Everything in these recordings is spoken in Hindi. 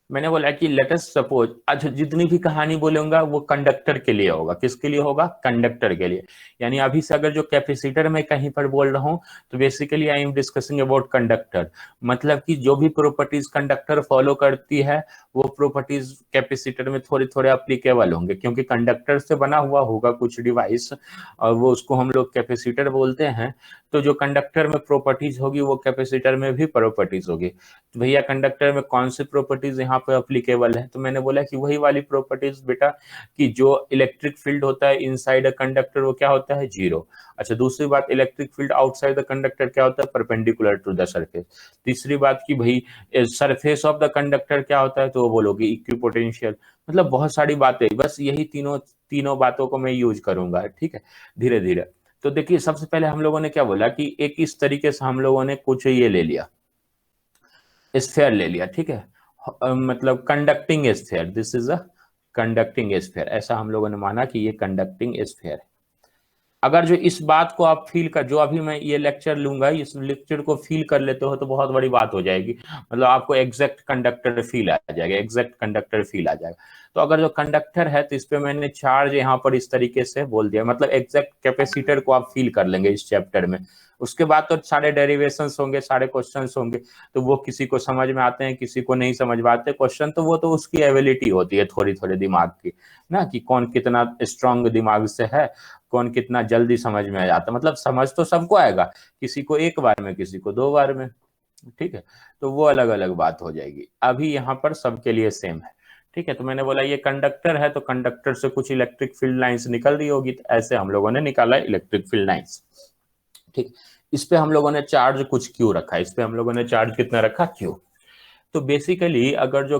मैंने बोला कि लेट अस सपोज, अच्छा जितनी भी कहानी बोलूंगा वो कंडक्टर के लिए होगा। किसके लिए होगा? कंडक्टर के लिए। यानी अभी से अगर जो कैपेसिटर में कहीं पर बोल रहा हूं तो basically I am discussing about conductor. मतलब कि जो भी प्रॉपर्टीज कंडक्टर फॉलो करती है वो प्रॉपर्टीज कैपेसिटर में थोड़े थोड़े अप्लीकेबल होंगे, क्योंकि कंडक्टर से बना हुआ होगा कुछ डिवाइस और वो उसको हम लोग कैपेसिटर बोलते हैं। तो जो कंडक्टर में प्रॉपर्टीज होगी वो कैपेसिटर में भी प्रॉपर्टीज होगी। तो भैया कंडक्टर में कौन सी प्रॉपर्टीज यहाँ पे अप्लीकेबल है? तो मैंने बोला कि वही वाली प्रॉपर्टीज बेटा, कि जो इलेक्ट्रिक फील्ड होता है इनसाइड अ कंडक्टर वो क्या होता है? जीरो। अच्छा दूसरी बात, electric field outside the conductor क्या होता है? Perpendicular to the surface. तीसरी बात कि भाई सरफेस ऑफ द कंडक्टर क्या होता है? तो वो बोलोगे इक्विपोटेंशियल। मतलब बहुत सारी बातें, बस यही तीनों तीनों बातों को मैं यूज करूंगा, ठीक है, धीरे धीरे। तो देखिए सबसे पहले हम लोगों ने क्या बोला कि एक इस तरीके से हम लोगों ने कुछ ये ले लिया, स्फेयर ले लिया, ठीक है। मतलब conducting sphere, this is a conducting sphere, ऐसा हम लोगों ने माना कि ये कंडक्टिंग स्फेयर है। अगर जो इस बात को आप फील कर, जो अभी मैं ये लेक्चर लूंगा इस लेक्चर को फील कर लेते हो तो बहुत बड़ी बात हो जाएगी। मतलब आपको एग्जैक्ट कंडक्टर फील आ जाएगा, एग्जैक्ट कंडक्टर फील आ जाएगा। तो अगर जो कंडक्टर है तो इस पे मैंने चार्ज यहाँ पर इस तरीके से बोल दिया, मतलब एग्जैक्ट कैपेसिटर को आप फील कर लेंगे इस चैप्टर में। उसके बाद तो सारे डेरिवेशंस होंगे, सारे क्वेश्चंस होंगे, तो वो किसी को समझ में आते हैं किसी को नहीं समझ में आते क्वेश्चन, तो वो तो उसकी एबिलिटी होती है थोड़ी थोड़ी दिमाग की ना, कि कौन कितना स्ट्रांग दिमाग से है, कौन कितना जल्दी समझ में आ जाता। मतलब समझ तो सबको आएगा, किसी को एक बार में किसी को दो बार में, ठीक है। तो वो अलग अलग बात हो जाएगी, अभी यहाँ पर सबके लिए सेम है, ठीक है। तो मैंने बोला ये कंडक्टर है तो कंडक्टर से कुछ इलेक्ट्रिक फील्ड लाइंस निकल रही होगी, तो ऐसे हम लोगों ने निकाला इलेक्ट्रिक फील्ड लाइंस, ठीक। इस पे हम लोगों ने चार्ज कुछ क्यू रखा, इस पे हम लोगों ने चार्ज कितना रखा? क्यू। तो बेसिकली अगर जो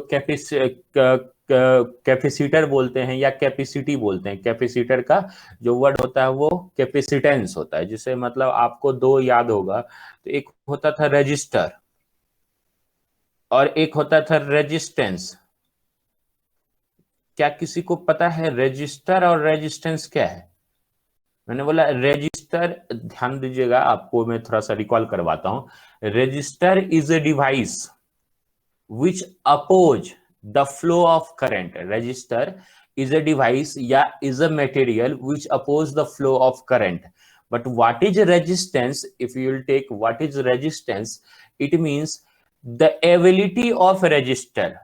कैपेसिटर बोलते हैं या कैपेसिटी बोलते हैं, कैपेसिटर का जो वर्ड होता है वो कैपेसिटेंस होता है, जिसे मतलब आपको दो याद होगा। तो एक होता था रेजिस्टर और एक होता था रेजिस्टेंस। क्या किसी को पता है रेजिस्टर और रेजिस्टेंस क्या है? मैंने बोला रेजिस्टर, ध्यान दीजिएगा आपको मैं थोड़ा सा रिकॉल करवाता हूं। Resistor is a device which oppose the flow of current. Resistor is a device, yeah, is a material which oppose the flow of current. But what is resistance? If you will take what is resistance, it means the ability of resistor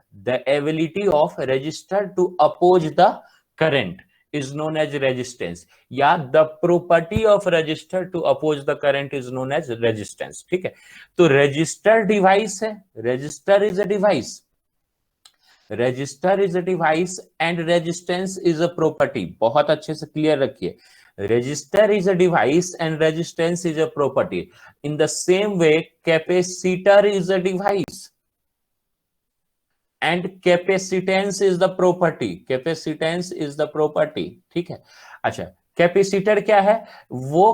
to oppose the current is known as resistance. या the property of resistor to oppose the current is known as resistance, ठीक है। तो रजिस्टर डिवाइस है, register is a device, register is a device and resistance is a property. बहुत अच्छे से क्लियर रखिए, register is a device and resistance is a property. In the same way capacitor is a device and capacitance is the property, capacitance is the property, ठीक है। अच्छा कैपेसिटर क्या है? वो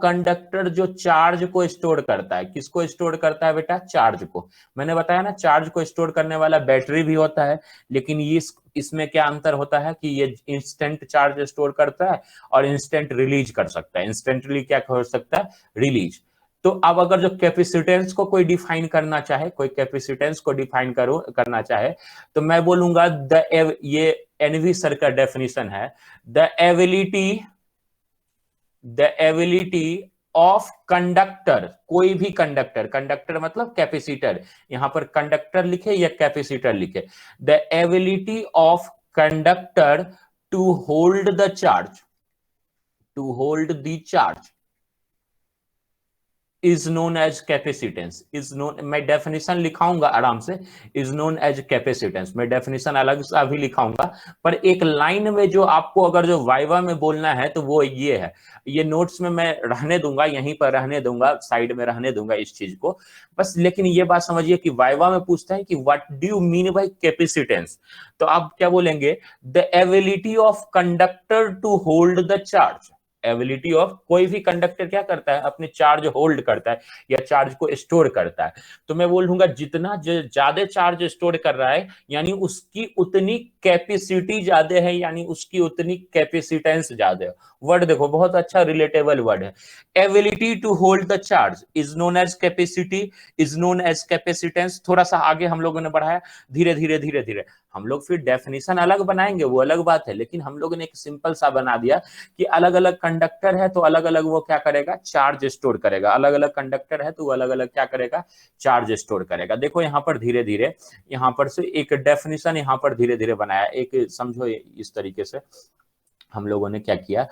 कंडक्टर जो चार्ज को स्टोर करता है। किसको स्टोर करता है बेटा? चार्ज को। मैंने बताया ना चार्ज को स्टोर करने वाला बैटरी भी होता है, लेकिन इसमें क्या अंतर होता है कि ये इंस्टेंट चार्ज स्टोर करता है और इंस्टेंट रिलीज कर सकता है। इंस्टेंटली क्या कर सकता है? रिलीज। तो अब अगर जो कैपेसिटेंस को कोई डिफाइन करना चाहे, कोई कैपेसिटेंस को डिफाइन करना चाहे, तो मैं बोलूंगा ये एनवी सर का डेफिनेशन है, द एबिलिटी ऑफ कंडक्टर, कोई भी कंडक्टर, कंडक्टर मतलब कैपेसिटर, यहां पर कंडक्टर लिखे या कैपेसिटर लिखे, the ability of conductor to hold the charge, to hold the charge is known as capacitance, is known, मैं डेफिनेशन लिखाऊंगा आराम से, इज नोन एज कैपेसिटेंस। मैं डेफिनेशन अलग से अभी लिखाऊंगा, पर एक लाइन में जो आपको अगर जो वाइवा में बोलना है तो वो ये है। ये नोट्स में मैं रहने दूंगा, यहीं पर रहने दूंगा, साइड में रहने दूंगा इस चीज को बस। लेकिन ये बात समझिए कि वाइवा में पूछते हैं कि what do you mean by capacitance, तो आप क्या बोलेंगे? The ability of conductor to hold the charge, ability of, कोई भी कंडक्टर क्या करता है, अपने चार्ज होल्ड करता है या चार्ज को स्टोर करता है। तो मैं बोलूंगा जितना ज्यादा चार्ज स्टोर कर रहा है यानी उसकी उतनी कैपेसिटी ज्यादा है, यानी उसकी उतनी कैपेसिटेंस ज्यादा है। वर्ड देखो, बहुत अच्छा रिलेटेबल वर्ड है। Ability to hold the charge is known as capacity, is known as capacitance. थोड़ा सा आगे हम लोगों ने बढ़ाया, धीरे धीरे धीरे धीरे हम लोग फिर डेफिनेशन अलग बनाएंगे, वो अलग बात है, लेकिन हम लोगों ने एक सिंपल सा बना दिया कि अलग अलग कंडक्टर है तो अलग अलग वो क्या करेगा, चार्ज स्टोर करेगा। अलग अलग कंडक्टर है तो वो अलग अलग क्या करेगा, चार्ज स्टोर करेगा। देखो यहाँ पर धीरे धीरे यहाँ पर से एक डेफिनेशन यहाँ पर धीरे धीरे बनाया, एक समझो इस तरीके से हम लोगों ने क्या किया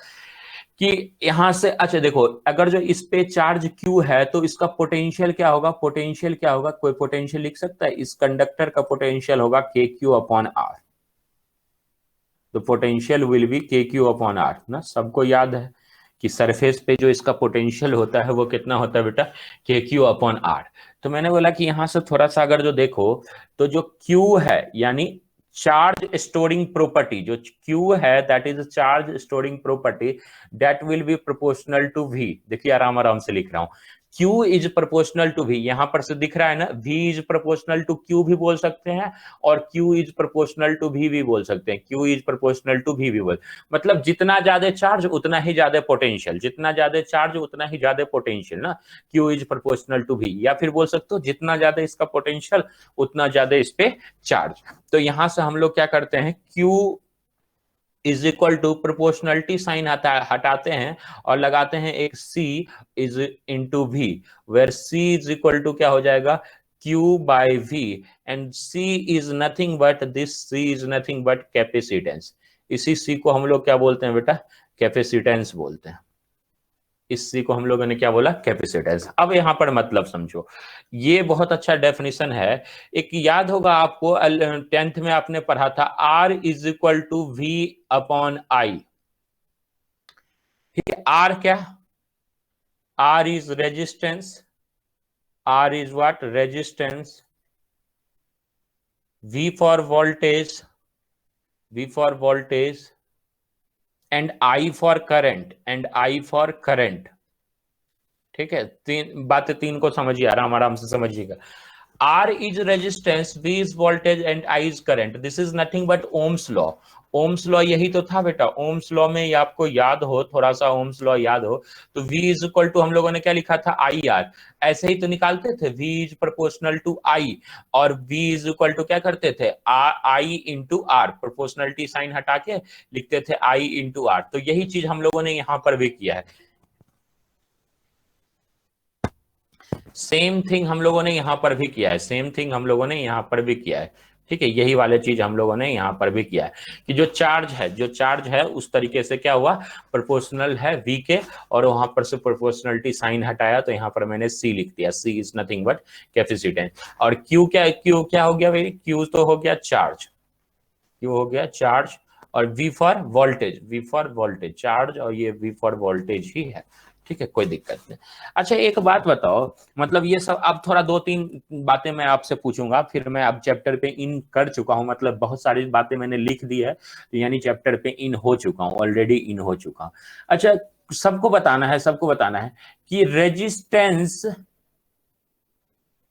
कि यहां से, अच्छा देखो, अगर जो इस पे चार्ज Q है तो इसका पोटेंशियल क्या होगा, पोटेंशियल क्या होगा, कोई पोटेंशियल लिख सकता है? इस कंडक्टर का पोटेंशियल होगा KQ अपॉन R। तो potential will be KQ upon R ना, सबको याद है कि सरफेस पे जो इसका पोटेंशियल होता है वो कितना होता है बेटा, KQ अपॉन R। तो मैंने बोला कि यहां से थोड़ा सा अगर जो देखो तो जो Q है यानी चार्ज स्टोरिंग प्रॉपर्टी, जो Q है that is charge storing property, that will be proportional to V। देखिए आराम आराम से लिख रहा हूं, Q is proportional to V, यहां पर से दिख रहा है ना, V is proportional to Q भी बोल सकते हैं और Q is proportional to V भी बोल सकते हैं। Q is proportional to V भी बोल, मतलब जितना ज्यादा चार्ज उतना ही ज्यादा पोटेंशियल, जितना ज्यादा चार्ज उतना ही ज्यादा पोटेंशियल ना, Q is proportional to V। या फिर बोल सकते हो जितना ज्यादा इसका पोटेंशियल उतना ज्यादा इस पे चार्ज। तो यहां से हम लोग क्या करते हैं, Q is equal to proportionality sign हटाते हैं और लगाते हैं एक C is into V, where C is equal to क्या हो जाएगा, Q by V, and C is nothing but this, C is nothing but capacitance. इसी C को हम लोग क्या बोलते हैं बेटा, कैपेसिटेंस बोलते हैं। इस C को हम लोगों ने क्या बोला, कैपेसिटेंस। अब यहां पर मतलब समझो, ये बहुत अच्छा डेफिनेशन है। एक याद होगा आपको 10th में आपने पढ़ा था, R is equal to V upon I। ठीक है, R क्या, R is resistance, R is what, resistance, V for voltage, V for voltage, and I for current, and I for current. ठीक है, तीन बातें, तीन को समझिए, आराम आराम से समझिएगा। R is resistance, V is voltage and I is current. This is nothing but Ohm's law. Ohm's law यही तो था बेटा। Ohm's law में ये आपको याद हो, थोड़ा सा Ohm's law याद हो तो V is equal to हम लोगों ने क्या लिखा था, IR। ऐसे ही तो निकालते थे, V is proportional to I, और V is equal to क्या करते थे, I into R, proportionality sign हटा के लिखते थे I into R। तो यही चीज हम लोगों ने यहाँ पर भी किया है, सेम थिंग हम लोगों ने यहां पर भी किया है, सेम थिंग हम लोगों ने यहां पर भी किया है। ठीक है, यही वाले चीज हम लोगों ने यहां पर भी किया है कि जो चार्ज है, जो चार्ज है उस तरीके से क्या हुआ, प्रोपोर्शनल है V के, और वहां पर से प्रोपोर्शनलिटी साइन हटाया तो यहां पर मैंने C लिख दिया, C is nothing but capacitance. और Q क्या, Q क्या हो गया भाई, Q तो हो गया चार्ज, Q हो गया चार्ज, और V for voltage, V for voltage charge, और ये V फॉर वोल्टेज ही है। ठीक है, कोई दिक्कत नहीं। अच्छा एक बात बताओ, मतलब ये सब अब थोड़ा दो तीन बातें मैं आपसे पूछूंगा, फिर मैं अब चैप्टर पे इन कर चुका हूं, मतलब बहुत सारी बातें मैंने लिख दी है, तो यानी चैप्टर पे इन हो चुका हूं, ऑलरेडी इन हो चुका हूं। अच्छा, सबको बताना है, सबको बताना है कि रेजिस्टेंस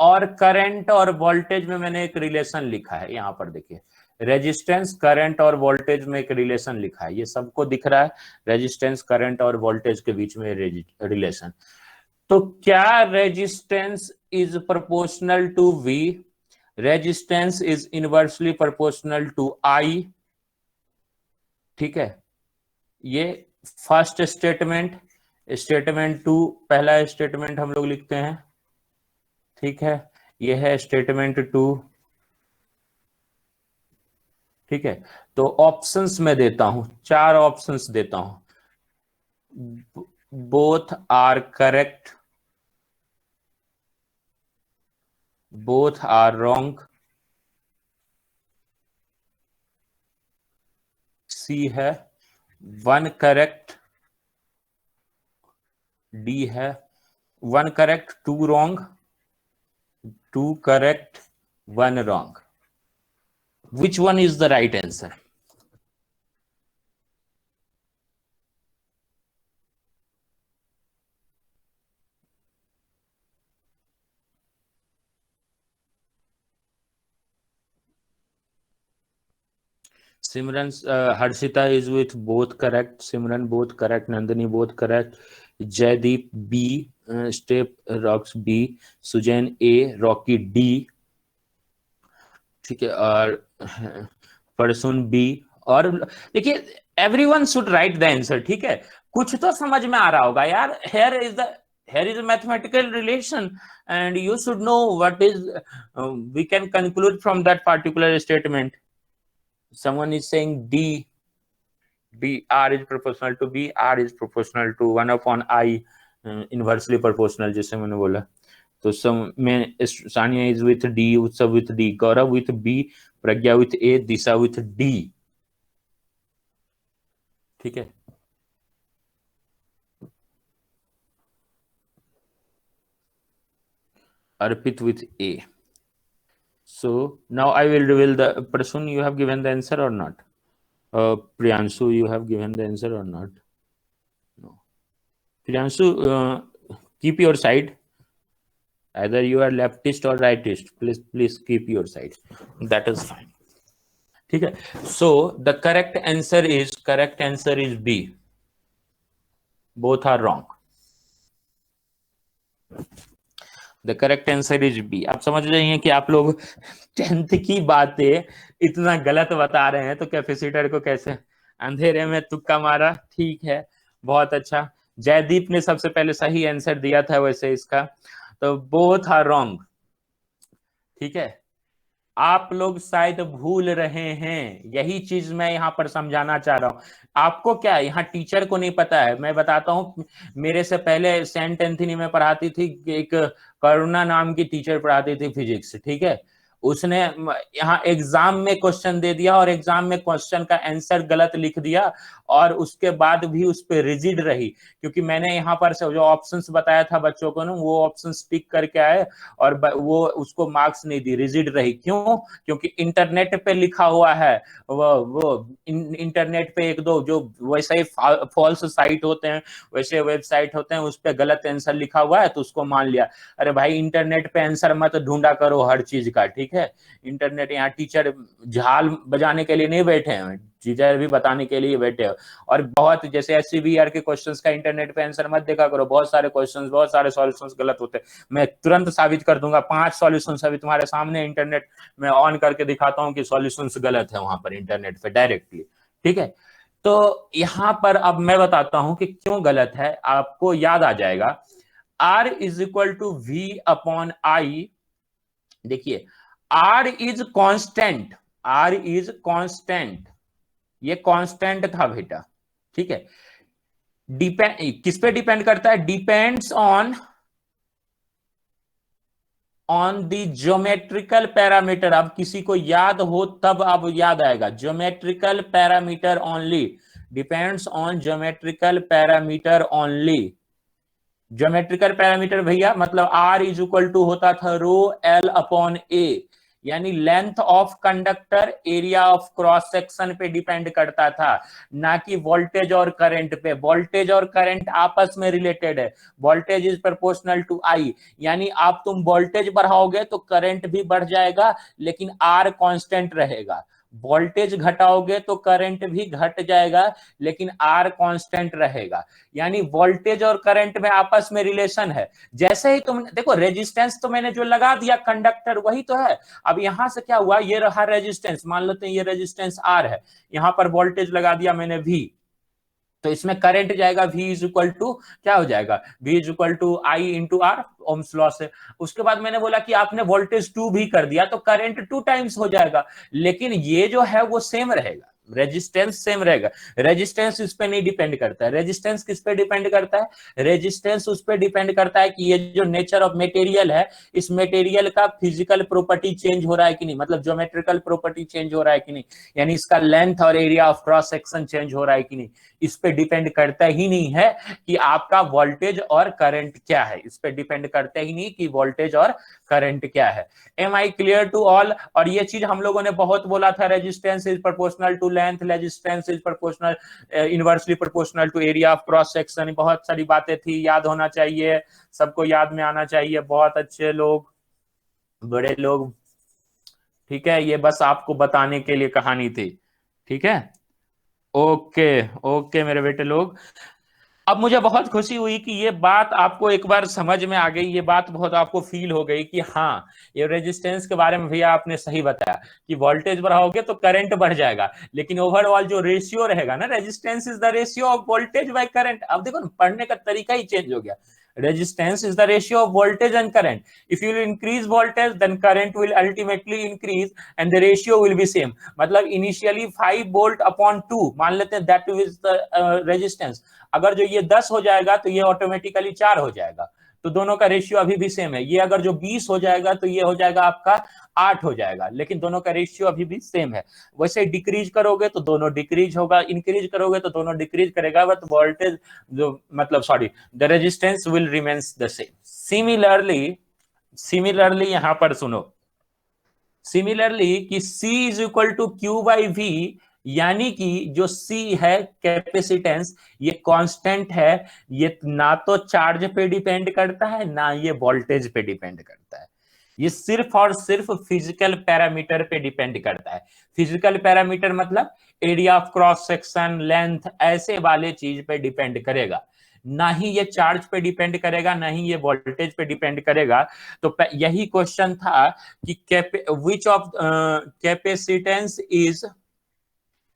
और करंट और वोल्टेज में मैंने एक रिलेशन लिखा है, यहां पर देखिए, रेजिस्टेंस करंट और वोल्टेज में एक रिलेशन लिखा है, ये सबको दिख रहा है, रेजिस्टेंस करंट और वोल्टेज के बीच में रिलेशन। तो क्या resistance is proportional to V, resistance is inversely proportional to I। ठीक है, ये फर्स्ट स्टेटमेंट, स्टेटमेंट 2 पहला स्टेटमेंट हम लोग लिखते हैं। ठीक है, ये है स्टेटमेंट 2। ठीक है, तो ऑप्शंस में देता हूं, 4 ऑप्शंस देता हूं, both are correct, both are wrong, C है 1 करेक्ट, D है 1 correct 2 wrong, 2 correct 1 wrong. Which one is the right answer? Simran, Harshita is with both correct, Simran both correct, Nandini both correct, Jaydeep B, step rocks B, Suzanne A, Rocky D, ठीक है, और परसुन बी। और देखिए everyone should write the answer, ठीक है, कुछ तो समझ में आ रहा होगा यार। here is a mathematical relation and you should know what is we can conclude from that particular statement. Someone is saying d r is proportional to b, r is proportional to 1 upon I, inversely proportional जैसे मैंने बोला। तो सम में Sania is with D, Utsav with D, Gaurav with B, Pragya with A, Disha with D, ठीक है। Arpit with A. So now I will reveal the person. You have given the answer or not? Priyanshu, you have given the answer or not? No. Priyanshu, keep your side. Either you are leftist or rightist. Please keep your side. That is fine. ठीक है। So the correct answer is B. Both are wrong. The correct answer is B. आप समझ रहे हैं कि आप लोग 10th की बातें इतना गलत बता रहे हैं तो कैपेसिटर को कैसे अंधेरे में तुक्का मारा। ठीक है, बहुत अच्छा। जयदीप ने सबसे पहले सही आंसर दिया था वैसे इसका, तो बोथ आर रॉन्ग। ठीक है, आप लोग शायद भूल रहे हैं, यही चीज मैं यहाँ पर समझाना चाह रहा हूं। आपको क्या है, यहाँ टीचर को नहीं पता है, मैं बताता हूँ। मेरे से पहले सेंट एंथनी में पढ़ाती थी एक करुणा नाम की टीचर, पढ़ाती थी फिजिक्स, ठीक है। उसने यहाँ एग्जाम में क्वेश्चन दे दिया और एग्जाम में क्वेश्चन का आंसर गलत लिख दिया, और उसके बाद भी उस पर रिजिड रही, क्योंकि मैंने यहाँ पर जो ऑप्शंस बताया था बच्चों को ना, वो ऑप्शन टिक करके आए और वो उसको मार्क्स नहीं दी, रिजिड रही। क्यों? क्योंकि इंटरनेट पे लिखा हुआ है, वो इंटरनेट पे एक दो जो वैसे ही फॉल्स साइट होते हैं, वैसे वेबसाइट होते हैं, उस पे गलत आंसर लिखा हुआ है तो उसको मान लिया। अरे भाई, इंटरनेट पे आंसर मत ढूंढा करो हर चीज का, ठीक है। इंटरनेट, यहाँ टीचर झाल बजाने के लिए नहीं बैठे हैं, टीचर भी बताने के लिए बैठे हो। और बहुत जैसे SCBR के क्वेश्चंस का इंटरनेट पे आंसर मत देखा करो, बहुत सारे क्वेश्चंस, बहुत सारे सॉल्यूशंस गलत होते हैं। मैं तुरंत साबित कर दूंगा, 5 सॉल्यूशंस अभी तुम्हारे सामने इंटरनेट में ऑन करके दिखाता हूं कि सॉल्यूशंस गलत है वहां पर इंटरनेट पे डायरेक्टली, ठीक है। तो यहां पर अब मैं बताता हूं कि क्यों गलत है, आपको याद आ जाएगा। R is equal to V upon I। देखिए, R is constant, R is constant, ये कांस्टेंट था बेटा, ठीक है। डिपेंड किस पे डिपेंड करता है? Depends on the geometrical parameter. अब किसी को याद हो तब अब याद आएगा, geometrical parameter only, depends on geometrical parameter only. Geometrical parameter भैया मतलब R इज इक्वल टू होता था रो L अपॉन A, यानी length of conductor area of cross section पे डिपेंड करता था, ना कि वोल्टेज और करंट पे। वोल्टेज और करंट आपस में रिलेटेड है, voltage is proportional to I, यानी आप तुम वोल्टेज बढ़ाओगे तो करंट भी बढ़ जाएगा, लेकिन R कांस्टेंट रहेगा। वोल्टेज घटाओगे तो करंट भी घट जाएगा, लेकिन R कांस्टेंट रहेगा। यानी वोल्टेज और करंट में आपस में रिलेशन है। जैसे ही तुम देखो, रेजिस्टेंस तो मैंने जो लगा दिया कंडक्टर वही तो है। अब यहां से क्या हुआ, ये रहा रेजिस्टेंस, मान लेते हैं ये रेजिस्टेंस R है, यहां पर वोल्टेज लगा दिया मैंने V, तो इसमें करंट जाएगा V इज इक्वल टू क्या हो जाएगा, V is equal to I into R, ohm's law से। उसके बाद मैंने बोला कि आपने वोल्टेज 2 भी कर दिया तो करंट 2 टाइम्स हो जाएगा, लेकिन ये जो है वो सेम रहेगा, रेजिस्टेंस सेम रहेगा। रेजिस्टेंस इस पे नहीं डिपेंड करता है। रेजिस्टेंस किस पे डिपेंड करता है? रेजिस्टेंस उस पे डिपेंड करता है कि ये जो नेचर ऑफ मटेरियल है, इस मटेरियल का फिजिकल प्रॉपर्टी चेंज हो रहा है कि नहीं, मतलब ज्योमेट्रिकल प्रॉपर्टी चेंज हो रहा है कि नहीं, यानी इसका लेंथ और area of cross section change हो रहा है कि नहीं। इस पे डिपेंड करता ही नहीं है कि आपका वोल्टेज और करंट क्या है, इस पे डिपेंड करता ही नहीं कि वोल्टेज और करंट क्या है। Am I clear to all? और ये चीज हम लोगों ने बहुत बोला था, resistance is proportional to length, resistance is proportional inversely proportional to area of cross section, बहुत सारी बातें थी, याद होना चाहिए, सबको याद में आना चाहिए। बहुत अच्छे लोग, बड़े लोग, ठीक है, ये बस आपको बताने के लिए कहानी थी। ठीक है। ओके ओके मेरे बेटे लोग, अब मुझे बहुत खुशी हुई कि ये बात आपको एक बार समझ में आ गई, ये बात बहुत आपको फील हो गई कि हाँ, ये रेजिस्टेंस के बारे में भैया आपने सही बताया कि वोल्टेज बढ़ाओगे तो करंट बढ़ जाएगा, लेकिन ओवरऑल जो रेशियो रहेगा ना, resistance is the ratio of voltage by current. अब देखो पढ़ने का तरीका ही चेंज हो गया। Resistance is the ratio of voltage and current. If you will increase voltage then current will ultimately increase and the ratio will be same. मतलब इनिशियली 5 वोल्ट अपॉन 2 मान लेते हैं, दैट इज द रेजिस्टेंस। अगर जो ये 10 हो जाएगा तो ये ऑटोमेटिकली 4 हो जाएगा, तो दोनों का रेशियो अभी भी सेम है। ये अगर जो 20 हो जाएगा तो ये हो जाएगा आपका 8 हो जाएगा, लेकिन दोनों का रेशियो अभी भी सेम है। वैसे डिक्रीज करोगे तो दोनों डिक्रीज होगा, इंक्रीज करोगे तो दोनों डिक्रीज करेगा, बट वोल्टेज जो मतलब sorry the resistance will remains the same. Similarly यहां पर सुनो, सिमिलरली कि C is equal to Q by V, यानी कि जो C है कैपेसिटेंस, ये कांस्टेंट है। ये ना तो चार्ज पे डिपेंड करता है ना ये वोल्टेज पे डिपेंड करता है, ये सिर्फ और सिर्फ फिजिकल पैरामीटर पे डिपेंड करता है। फिजिकल पैरामीटर मतलब area of cross section, length, ऐसे वाले चीज पे डिपेंड करेगा, ना ही ये चार्ज पे डिपेंड करेगा, ना ही ये वोल्टेज पे डिपेंड करेगा। तो यही क्वेश्चन था कि विच ऑफ कैपेसिटेंस इज,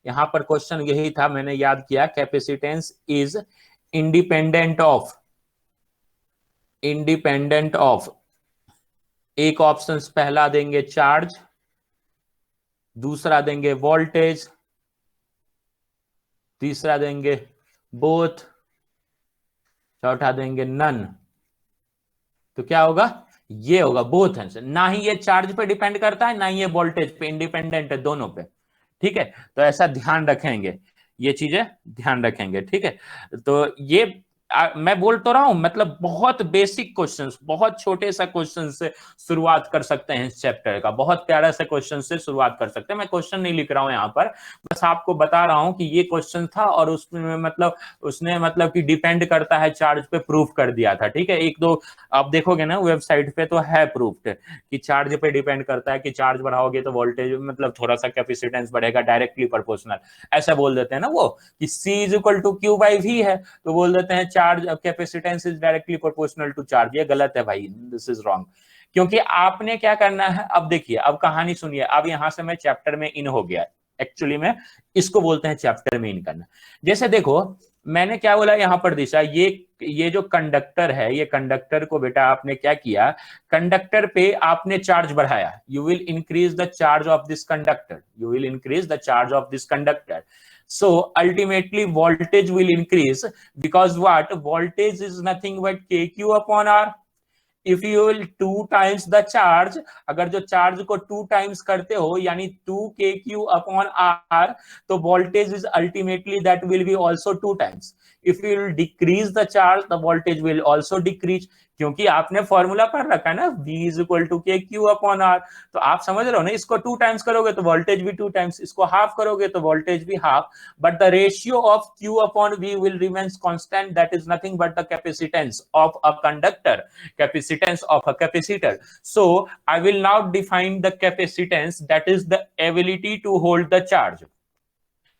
यहां पर क्वेश्चन यही था, मैंने याद किया, capacitance is independent of, independent of, एक ऑप्शन पहला देंगे चार्ज, दूसरा देंगे वोल्टेज, तीसरा देंगे बोथ, चौथा देंगे नन। तो क्या होगा, ये होगा बोथ आंसर। ना ही ये चार्ज पे डिपेंड करता है ना ही ये वोल्टेज पे, इंडिपेंडेंट है दोनों पे। ठीक है, तो ऐसा ध्यान रखेंगे, ये चीजें ध्यान रखेंगे। ठीक है, तो ये मैं बोल तो रहा हूं, मतलब बहुत बेसिक क्वेश्चंस, बहुत छोटे सा क्वेश्चन से शुरुआत कर सकते हैं इस चैप्टर का, बहुत प्यारा सा क्वेश्चन से शुरुआत कर सकते हैं। मैं क्वेश्चन नहीं लिख रहा हूं यहाँ पर, बस आपको बता रहा हूं कि ये क्वेश्चन था और उसमें मतलब उसने मतलब कि डिपेंड करता है चार्ज पे, प्रूफ कर दिया था। ठीक है, एक दो आप देखोगे ना वेबसाइट पे तो है प्रूफ कि चार्ज पे डिपेंड करता है, कि चार्ज बढ़ाओगे तो वोल्टेज मतलब थोड़ा सा कैपेसिटेंस बढ़ेगा, डायरेक्टली प्रोपोर्शनल, ऐसा बोल देते हैं ना वो, कि C is equal to Q by V है तो बोल देते हैं charge capacitance is directly proportional to charge. ये गलत है भाई, दिस इज रॉन्ग। क्योंकि आपने क्या करना है, अब देखिए, अब कहानी सुनिए, अब यहां से मैं चैप्टर में इन हो गया, एक्चुअली में इसको बोलते हैं चैप्टर में इन करना। जैसे देखो मैंने क्या बोला यहाँ पर दिशा, ये जो कंडक्टर है, ये कंडक्टर को बेटा आपने क्या किया, कंडक्टर पे आपने चार्ज बढ़ाया, you will increase the charge of this conductor, you will increase the charge of this conductor. So ultimately voltage will increase, because what, voltage is nothing but kq upon r। If you will two times the charge, अगर जो चार्ज को टू टाइम्स करते हो यानी 2kq अपॉन r, तो voltage is ultimately that will be also two times. If you will decrease the charge the voltage will also decrease, क्योंकि आपने फॉर्मूला पढ़ रखा है ना, V is equal to kq upon r। तो आप समझ रहे हो ना, इसको टू टाइम्स करोगे तो वोल्टेज भी टू टाइम्स, इसको हाफ करोगे तो वोल्टेज भी half, but the ratio of q upon v will remains constant, that is nothing but the capacitance of a conductor, capacitance of a capacitor। So I will now define the capacitance, that is the ability to hold the charge.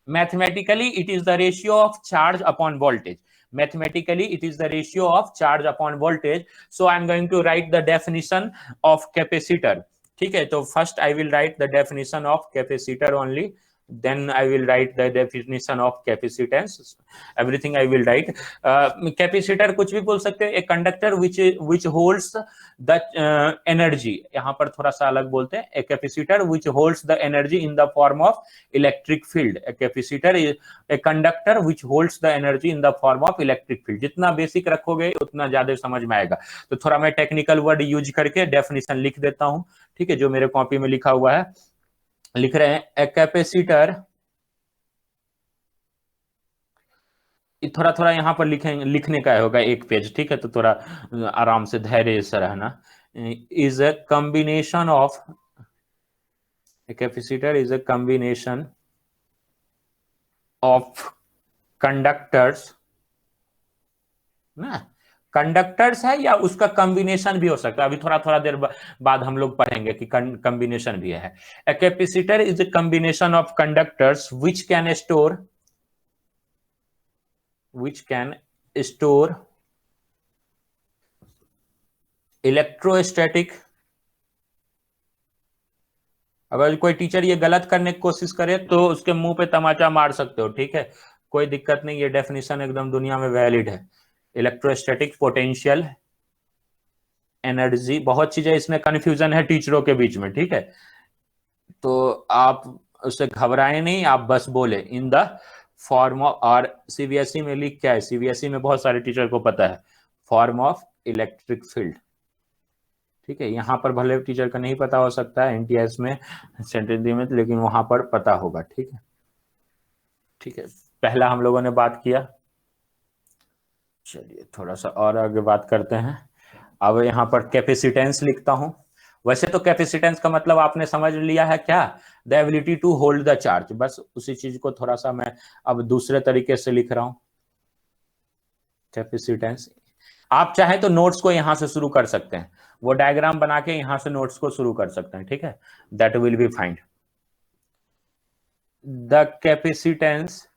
Mathematically it is the ratio of charge upon voltage, mathematically it is the ratio of charge upon voltage। So I'm going to write the definition of capacitor। ठीक है, तो first I will write the definition of capacitor only, then I will write the definition of capacitance, everything I will write। Capacitor कुछ भी बोल सकते हैं, a conductor which holds the energy, यहाँ पर थोड़ा सा अलग बोलते हैं, a capacitor which holds the energy in the form of electric field। A capacitor is a conductor which holds the energy in the form of electric field। जितना बेसिक रखोगे उतना ज्यादा समझ में आएगा। तो थोड़ा मैं टेक्निकल वर्ड यूज करके डेफिनेशन लिख देता हूं, ठीक है, जो मेरे कॉपी में लिखा हुआ है, लिख रहे हैं ए कैपेसिटर, थोड़ा थोड़ा यहाँ पर लिखने का होगा एक पेज, ठीक है, तो थोड़ा आराम से धैर्य से रहना। Is a combination of, a capacitor is a combination of conductors ना, कंडक्टर्स है या उसका कॉम्बिनेशन भी हो सकता है, अभी थोड़ा थोड़ा देर बाद हम लोग पढ़ेंगे कि कॉम्बिनेशन भी है। A capacitor is a combination of conductors which can store electrostatic. अगर कोई टीचर ये गलत करने की कोशिश करे तो उसके मुंह पे तमाचा मार सकते हो, ठीक है, कोई दिक्कत नहीं, ये डेफिनेशन एकदम दुनिया में वैलिड है। इलेक्ट्रोस्टैटिक पोटेंशियल एनर्जी, बहुत चीजें इसमें कंफ्यूजन है टीचरों के बीच में, ठीक है, तो आप उससे घबराए नहीं, आप बस बोले इन द फॉर्म ऑफ, और सीबीएसई में लिख क्या है, सीबीएसई में बहुत सारे टीचर को पता है, फॉर्म ऑफ इलेक्ट्रिक फील्ड, ठीक है। यहाँ पर भले टीचर का नहीं पता हो सकता है एनटीएस में, सेंट्रल में, लेकिन वहां पर पता होगा, ठीक है, ठीक है। पहला हम लोगों ने बात किया, चलिए थोड़ा सा और आगे बात करते हैं। अब यहाँ पर कैपेसिटेंस लिखता हूं। वैसे तो कैपेसिटेंस का मतलब आपने समझ लिया है क्या, the ability to hold the charge, बस उसी चीज को थोड़ा सा मैं अब दूसरे तरीके से लिख रहा हूं। कैपेसिटेंस, आप चाहे तो नोट्स को यहां से शुरू कर सकते हैं, वो डायग्राम बना के यहां से नोट्स को शुरू कर सकते हैं, ठीक है, that will be fine. The capacitance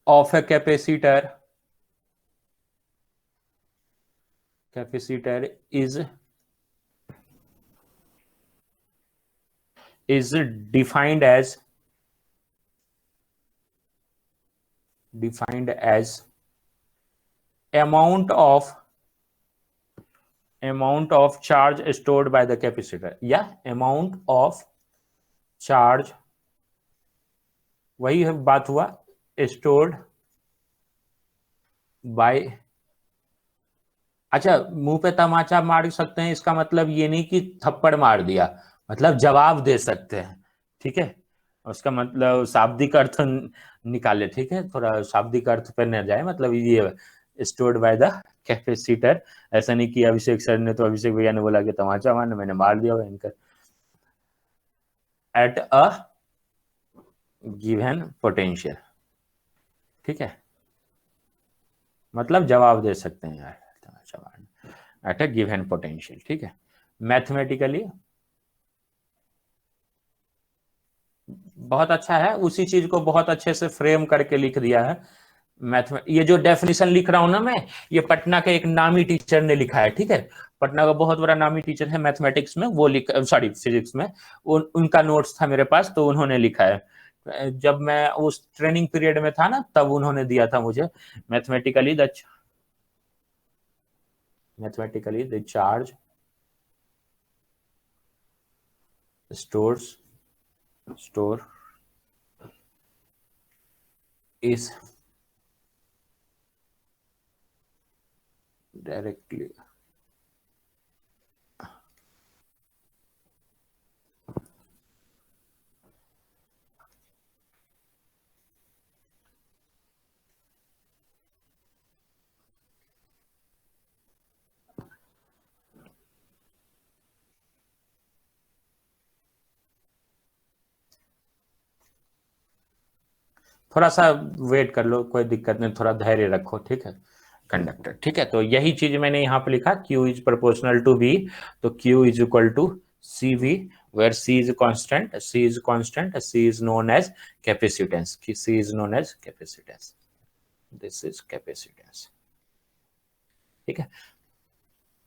of a capacitor is defined as amount of charge stored by the capacitor, या amount of charge, वही है बात हुआ, stored by, अच्छा मुंह पे तमाचा मार सकते हैं, इसका मतलब ये नहीं कि थप्पड़ मार दिया, मतलब जवाब दे सकते हैं, ठीक है, उसका मतलब शाब्दिक अर्थ निकाले, ठीक है, थोड़ा शाब्दिक अर्थ पे न जाए, मतलब ये स्टोर्ड बाय द कैपेसिटर, ऐसा नहीं कि अभिषेक सर ने, तो अभिषेक भैया ने बोला कि तमाचा मारने, मैंने मार दिया इनका, एट अ गिवन पोटेंशियल, ठीक है, मतलब जवाब दे सकते हैं यार, तमाचा मारने एट अ गिवन पोटेंशियल, ठीक है। मैथमेटिकली बहुत अच्छा है, उसी चीज को बहुत अच्छे से फ्रेम करके लिख दिया है। ये जो डेफिनेशन लिख रहा हूं ना मैं, ये पटना के एक नामी टीचर ने लिखा है, ठीक है, पटना का बहुत बड़ा नामी टीचर है मैथमेटिक्स में, वो सॉरी फिजिक्स में, उनका नोट्स था मेरे पास, तो उन्होंने लिखा है, जब मैं उस ट्रेनिंग पीरियड में था ना, तब उन्होंने दिया था मुझे। Mathematically the charge store is directly थोड़ा सा वेट कर लो, कोई दिक्कत नहीं, थोड़ा धैर्य रखो, ठीक है, कंडक्टर, ठीक है, तो यही चीज मैंने यहाँ पे लिखा, Q is proportional to V, तो Q is equal to CV, where C is constant, C is known as capacitance, C is known as capacitance, this is capacitance, ठीक है,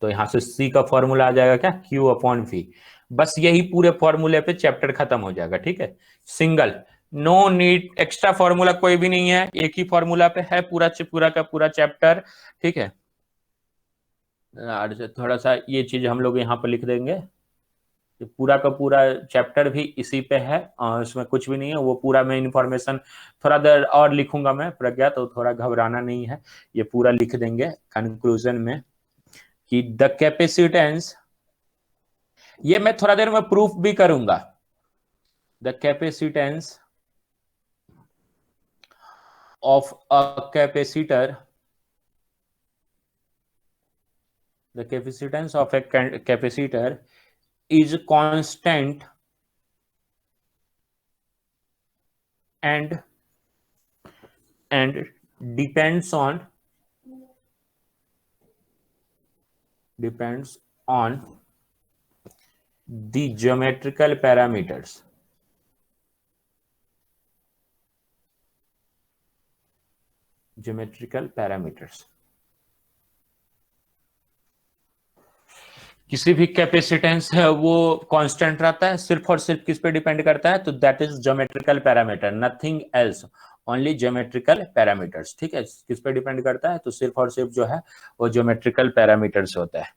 तो यहां से C का फॉर्मूला आ जाएगा क्या, Q अपॉन V, बस यही पूरे फॉर्मूले पे चैप्टर खत्म हो जाएगा, ठीक है, single, no need extra formula कोई भी नहीं है, एक ही फॉर्मूला पे है पूरा का पूरा चैप्टर, ठीक है। थोड़ा सा ये चीज हम लोग यहाँ पे लिख देंगे, पूरा का पूरा चैप्टर भी इसी पे है, इसमें कुछ भी नहीं है, वो पूरा मैं इंफॉर्मेशन थोड़ा देर और लिखूंगा मैं प्रज्ञा, तो थोड़ा घबराना नहीं है, ये पूरा लिख देंगे कंक्लूजन में कि द कैपेसिटेंस, ये मैं थोड़ा देर में प्रूफ भी करूंगा, the capacitance of a capacitor, the capacitance of a capacitor is constant and and depends on the geometrical parameters. किसी भी कैपेसिटेंस है वो कांस्टेंट रहता है, सिर्फ और सिर्फ किस पे डिपेंड करता है, तो that is geometrical parameter, nothing else, only geometrical parameters. ठीक है, किस पे डिपेंड करता है, तो सिर्फ और सिर्फ जो है वो ज्योमेट्रिकल पैरामीटर्स होता है।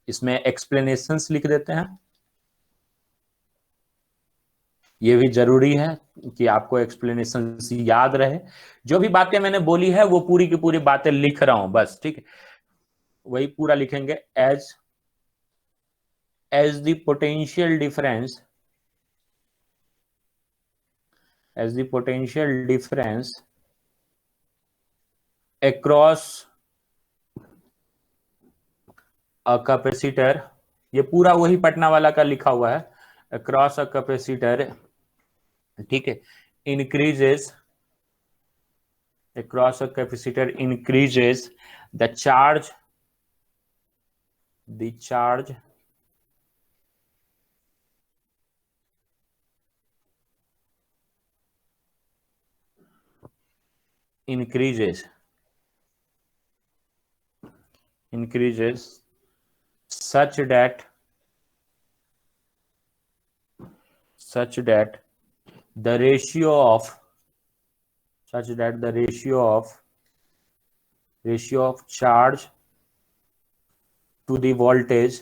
इसमें एक्सप्लेनेशंस लिख देते हैं, ये भी जरूरी है कि आपको एक्सप्लेनेशन याद रहे। जो भी बातें मैंने बोली है वो पूरी की पूरी बातें लिख रहा हूं बस, ठीक है, वही पूरा लिखेंगे। as the potential difference across a capacitor, ये पूरा वही पटना वाला का लिखा हुआ है, across a capacitor, ठीक है, increases the charge increases such that the ratio of charge to the voltage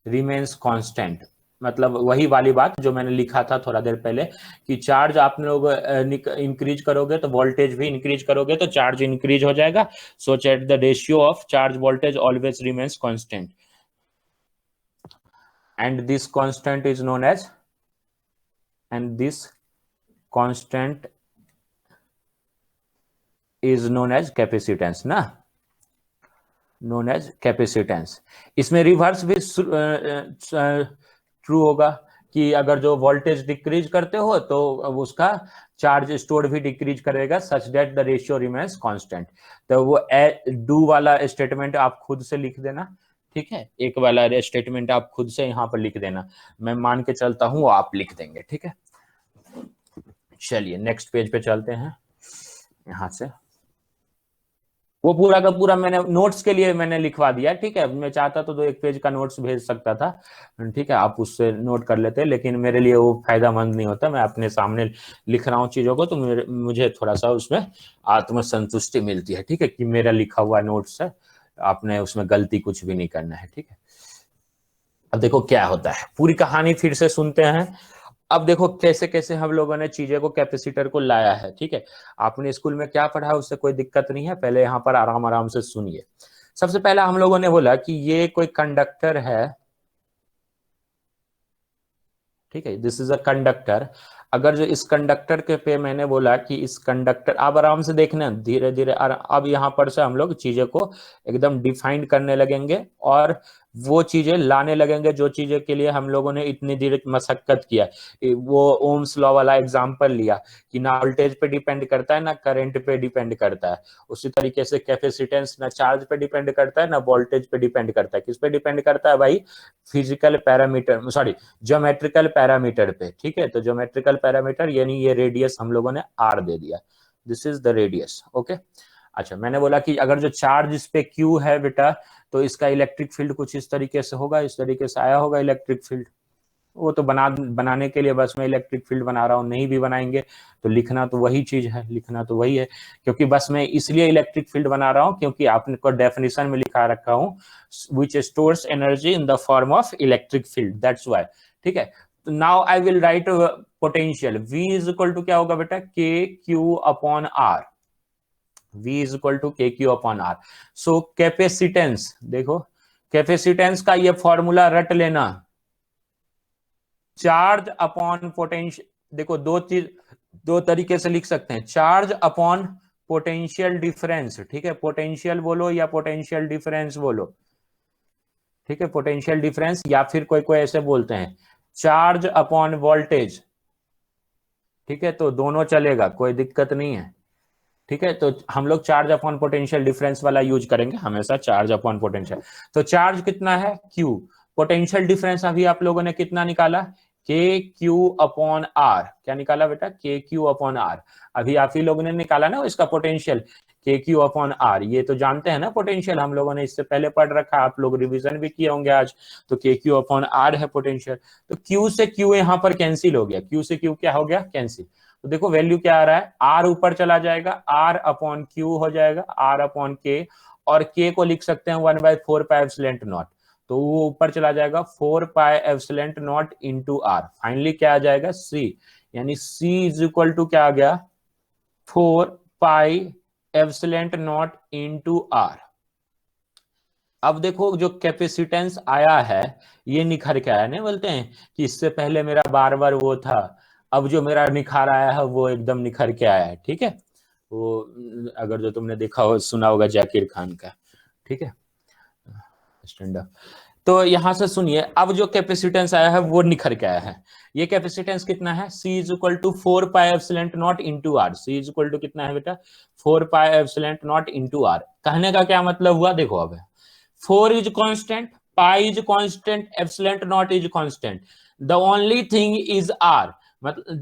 remains constant। मतलब वही वाली बात जो मैंने लिखा था थोड़ा देर पहले कि चार्ज आप लोग इंक्रीज करोगे तो वोल्टेज भी इंक्रीज करोगे तो चार्ज इंक्रीज हो जाएगा, so that the ratio of charge voltage always remains constant, and this constant is known as capacitance ना, नोन एज कैपेसिटेंस। इसमें रिवर्स भी ट्रू होगा कि अगर जो वोल्टेज डिक्रीज करते हो तो उसका चार्ज स्टोर भी डिक्रीज करेगा, such that the ratio remains constant. तो वो डू वाला स्टेटमेंट आप खुद से लिख देना, ठीक है, एक वाला स्टेटमेंट आप खुद से यहाँ पर लिख देना, मैं मान के चलता हूँ आप लिख देंगे, ठीक है। चलिए नेक्स्ट पेज पे चलते हैं, यहां से वो पूरा का पूरा मैंने नोट्स के लिए मैंने लिखवा दिया, ठीक है, मैं चाहता तो 1 पेज का नोट्स भेज सकता था, ठीक है, आप उससे नोट कर लेते, लेकिन मेरे लिए वो फायदामंद नहीं होता, मैं अपने सामने लिख रहा हूँ चीजों को तो मुझे थोड़ा सा उसमें आत्मसंतुष्टि मिलती है, ठीक है, कि मेरा लिखा हुआ नोट्स है, आपने उसमें गलती कुछ भी नहीं करना है, ठीक है। अब देखो क्या होता है, पूरी कहानी फिर से सुनते हैं। अब देखो कैसे कैसे हम लोगों ने चीजें को कैपेसिटर को लाया है, ठीक है, आपने स्कूल में क्या पढ़ा उससे कोई दिक्कत नहीं है, पहले यहाँ पर आराम आराम से सुनिए। सबसे पहला हम लोगों ने बोला कि ये कोई कंडक्टर है, ठीक है, दिस इज अ कंडक्टर। अगर जो इस कंडक्टर के पे मैंने बोला कि इस कंडक्टर, आप आराम से देखना धीरे धीरे, अब यहाँ पर से हम लोग चीजें को एकदम डिफाइन करने लगेंगे और वो चीजें लाने लगेंगे जो चीजें के लिए हम लोगों ने इतनी देर मशक्कत किया। वो ओम्स लॉ वाला एग्जांपल लिया कि ना वोल्टेज पे डिपेंड करता है ना करंट पे डिपेंड करता है, उसी तरीके से कैपेसिटेंस ना चार्ज पे डिपेंड करता है ना वोल्टेज पे डिपेंड करता है, किस पे डिपेंड करता है भाई, physical parameter, sorry geometrical parameter पे, ठीक है। तो ज्योमेट्रिकल पैरामीटर यानी ये रेडियस हम लोगों ने आर दे दिया, this is the radius, okay. अच्छा, मैंने बोला कि अगर जो चार्ज इस पे क्यू है बेटा तो इसका इलेक्ट्रिक फील्ड कुछ इस तरीके से होगा, इस तरीके से आया होगा इलेक्ट्रिक फील्ड, वो तो बनाने के लिए बस मैं इलेक्ट्रिक फील्ड बना रहा हूँ, नहीं भी बनाएंगे तो लिखना तो वही चीज है, लिखना तो वही है, क्योंकि बस मैं इसलिए इलेक्ट्रिक फील्ड बना रहा हूँ क्योंकि आपने को डेफिनेशन में लिखा रखा हूँ which stores energy in the form of electric field, that's why, ठीक है। तो now I will write potential, V is equal to क्या होगा बेटा, K Q upon R, V is equal to K Q upon R. So capacitance, देखो कैपेसिटेंस का ये फॉर्मूला रट लेना, चार्ज अपॉन पोटेंशियल, देखो दो तरीके से लिख सकते हैं, चार्ज अपॉन पोटेंशियल डिफरेंस, ठीक है, पोटेंशियल बोलो या पोटेंशियल डिफरेंस बोलो, ठीक है, पोटेंशियल डिफरेंस, या फिर कोई कोई ऐसे बोलते हैं चार्ज अपॉन वोल्टेज, ठीक है, तो दोनों चलेगा, कोई दिक्कत नहीं है। ठीक है, तो हम लोग चार्ज अपॉन पोटेंशियल डिफरेंस वाला यूज करेंगे हमेशा, चार्ज अपॉन पोटेंशियल। तो चार्ज कितना है, क्यू। पोटेंशियल डिफरेंस अभी आप लोगों ने कितना निकाला, के क्यू अपॉन आर। क्या निकाला बेटा, के क्यू अपॉन आर। अभी आप ही लोगों ने निकाला ना इसका पोटेंशियल, के क्यू अपॉन आर। ये तो जानते हैं ना पोटेंशियल, हम लोगों ने इससे पहले पढ़ रखा, आप लोग रिवीजन भी किए होंगे आज। तो के क्यू अपॉन आर है पोटेंशियल। तो क्यू से क्यू यहाँ पर कैंसिल हो गया, क्यू से क्यू क्या हो गया, कैंसिल। तो देखो वैल्यू क्या आ रहा है, आर ऊपर चला जाएगा, आर अपॉन क्यू हो जाएगा, आर अपॉन के। और के को लिख सकते हैं 1/4 पाई एप्सिलॉन नॉट। तो वो ऊपर चला जाएगा 4 pi epsilon naught into R. Finally क्या आ जाएगा, सी। यानी सी इज इक्वल टू क्या आ गया, 4 pi epsilon naught into R. अब देखो जो कैपेसिटेंस आया है ये निखर के आया, नहीं बोलते हैं कि इससे पहले मेरा बार बार वो था, अब जो मेरा निखार आया है वो एकदम निखर के आया है। ठीक है, वो अगर जो तुमने देखा हो सुना होगा जाकिर खान का। ठीक है, स्टैंड अप। तो यहां से सुनिए, अब जो कैपेसिटेंस आया है वो निखर के आया है। ये कैपेसिटेंस कितना है, C is equal to 4 pi epsilon naught into R. C is equal to कितना है बेटा, 4 pi epsilon naught into R. कहने का क्या मतलब हुआ, देखो अब 4 is constant, pi is constant, epsilon naught is constant. The only thing is r.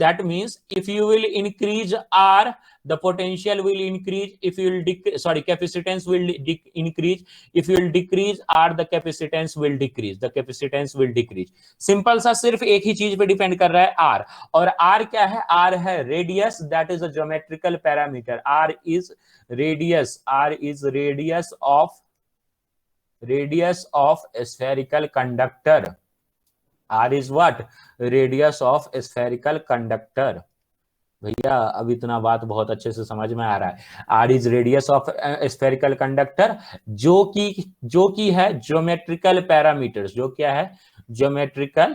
That means if you will increase r, the potential will increase. If you will decrease, sorry, capacitance will increase. If you will decrease r, the capacitance will decrease. The capacitance will decrease. Simple सा सिर्फ एक ही चीज पे डिपेंड कर रहा है, r। और r क्या है, r है radius, that is a geometrical parameter. r is radius, r is radius of spherical conductor. r is what, radius of spherical conductor। भैया अब इतना बात बहुत अच्छे से समझ में आ रहा है। r is radius of spherical conductor, जो कि है ज्योमेट्रिकल पैरामीटर्स। जो क्या है, ज्योमेट्रिकल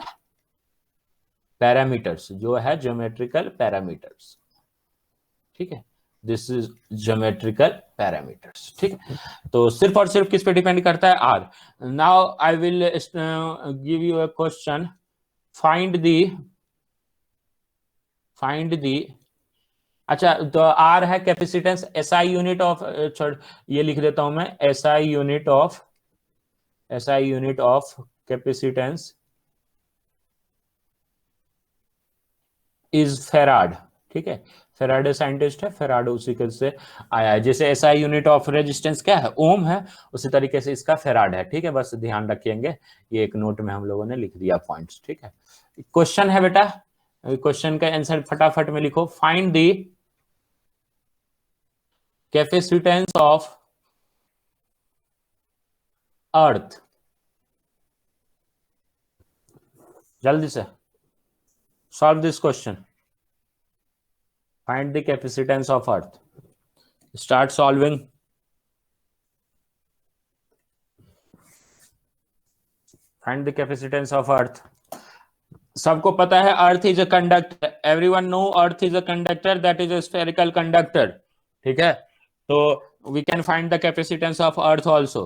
पैरामीटर्स, जो है ज्योमेट्रिकल पैरामीटर्स। ठीक है, दिस इज ज्योमेट्रिकल पैरामीटर्स। ठीक है, तो सिर्फ और सिर्फ किस पे डिपेंड करता है, R. Now I will give you a question, find the अच्छा, तो आर है कैपेसिटेंस, एसआई यूनिट ऑफ, छोड़ ये लिख देता हूं मैं, SI unit of capacitance is farad. ठीक है, फेराडे साइंटिस्ट है, फेराडे उसी के से आया है। जैसे एसआई यूनिट ऑफ रेजिस्टेंस क्या है, ओम है, उसी तरीके से इसका फेराड है। ठीक है, बस ध्यान रखेंगे, ये एक नोट में हम लोगों ने लिख दिया पॉइंट्स। ठीक है, क्वेश्चन है बेटा, क्वेश्चन का आंसर फटाफट में लिखो। Find the capacitance of earth. जल्दी से solve this question, find the capacitance of earth. Start solving. Find the capacitance of earth. सबको पता है earth is a conductor, everyone know earth is a conductor, that is a spherical conductor. ठीक है, तो we can find the capacitance of earth also.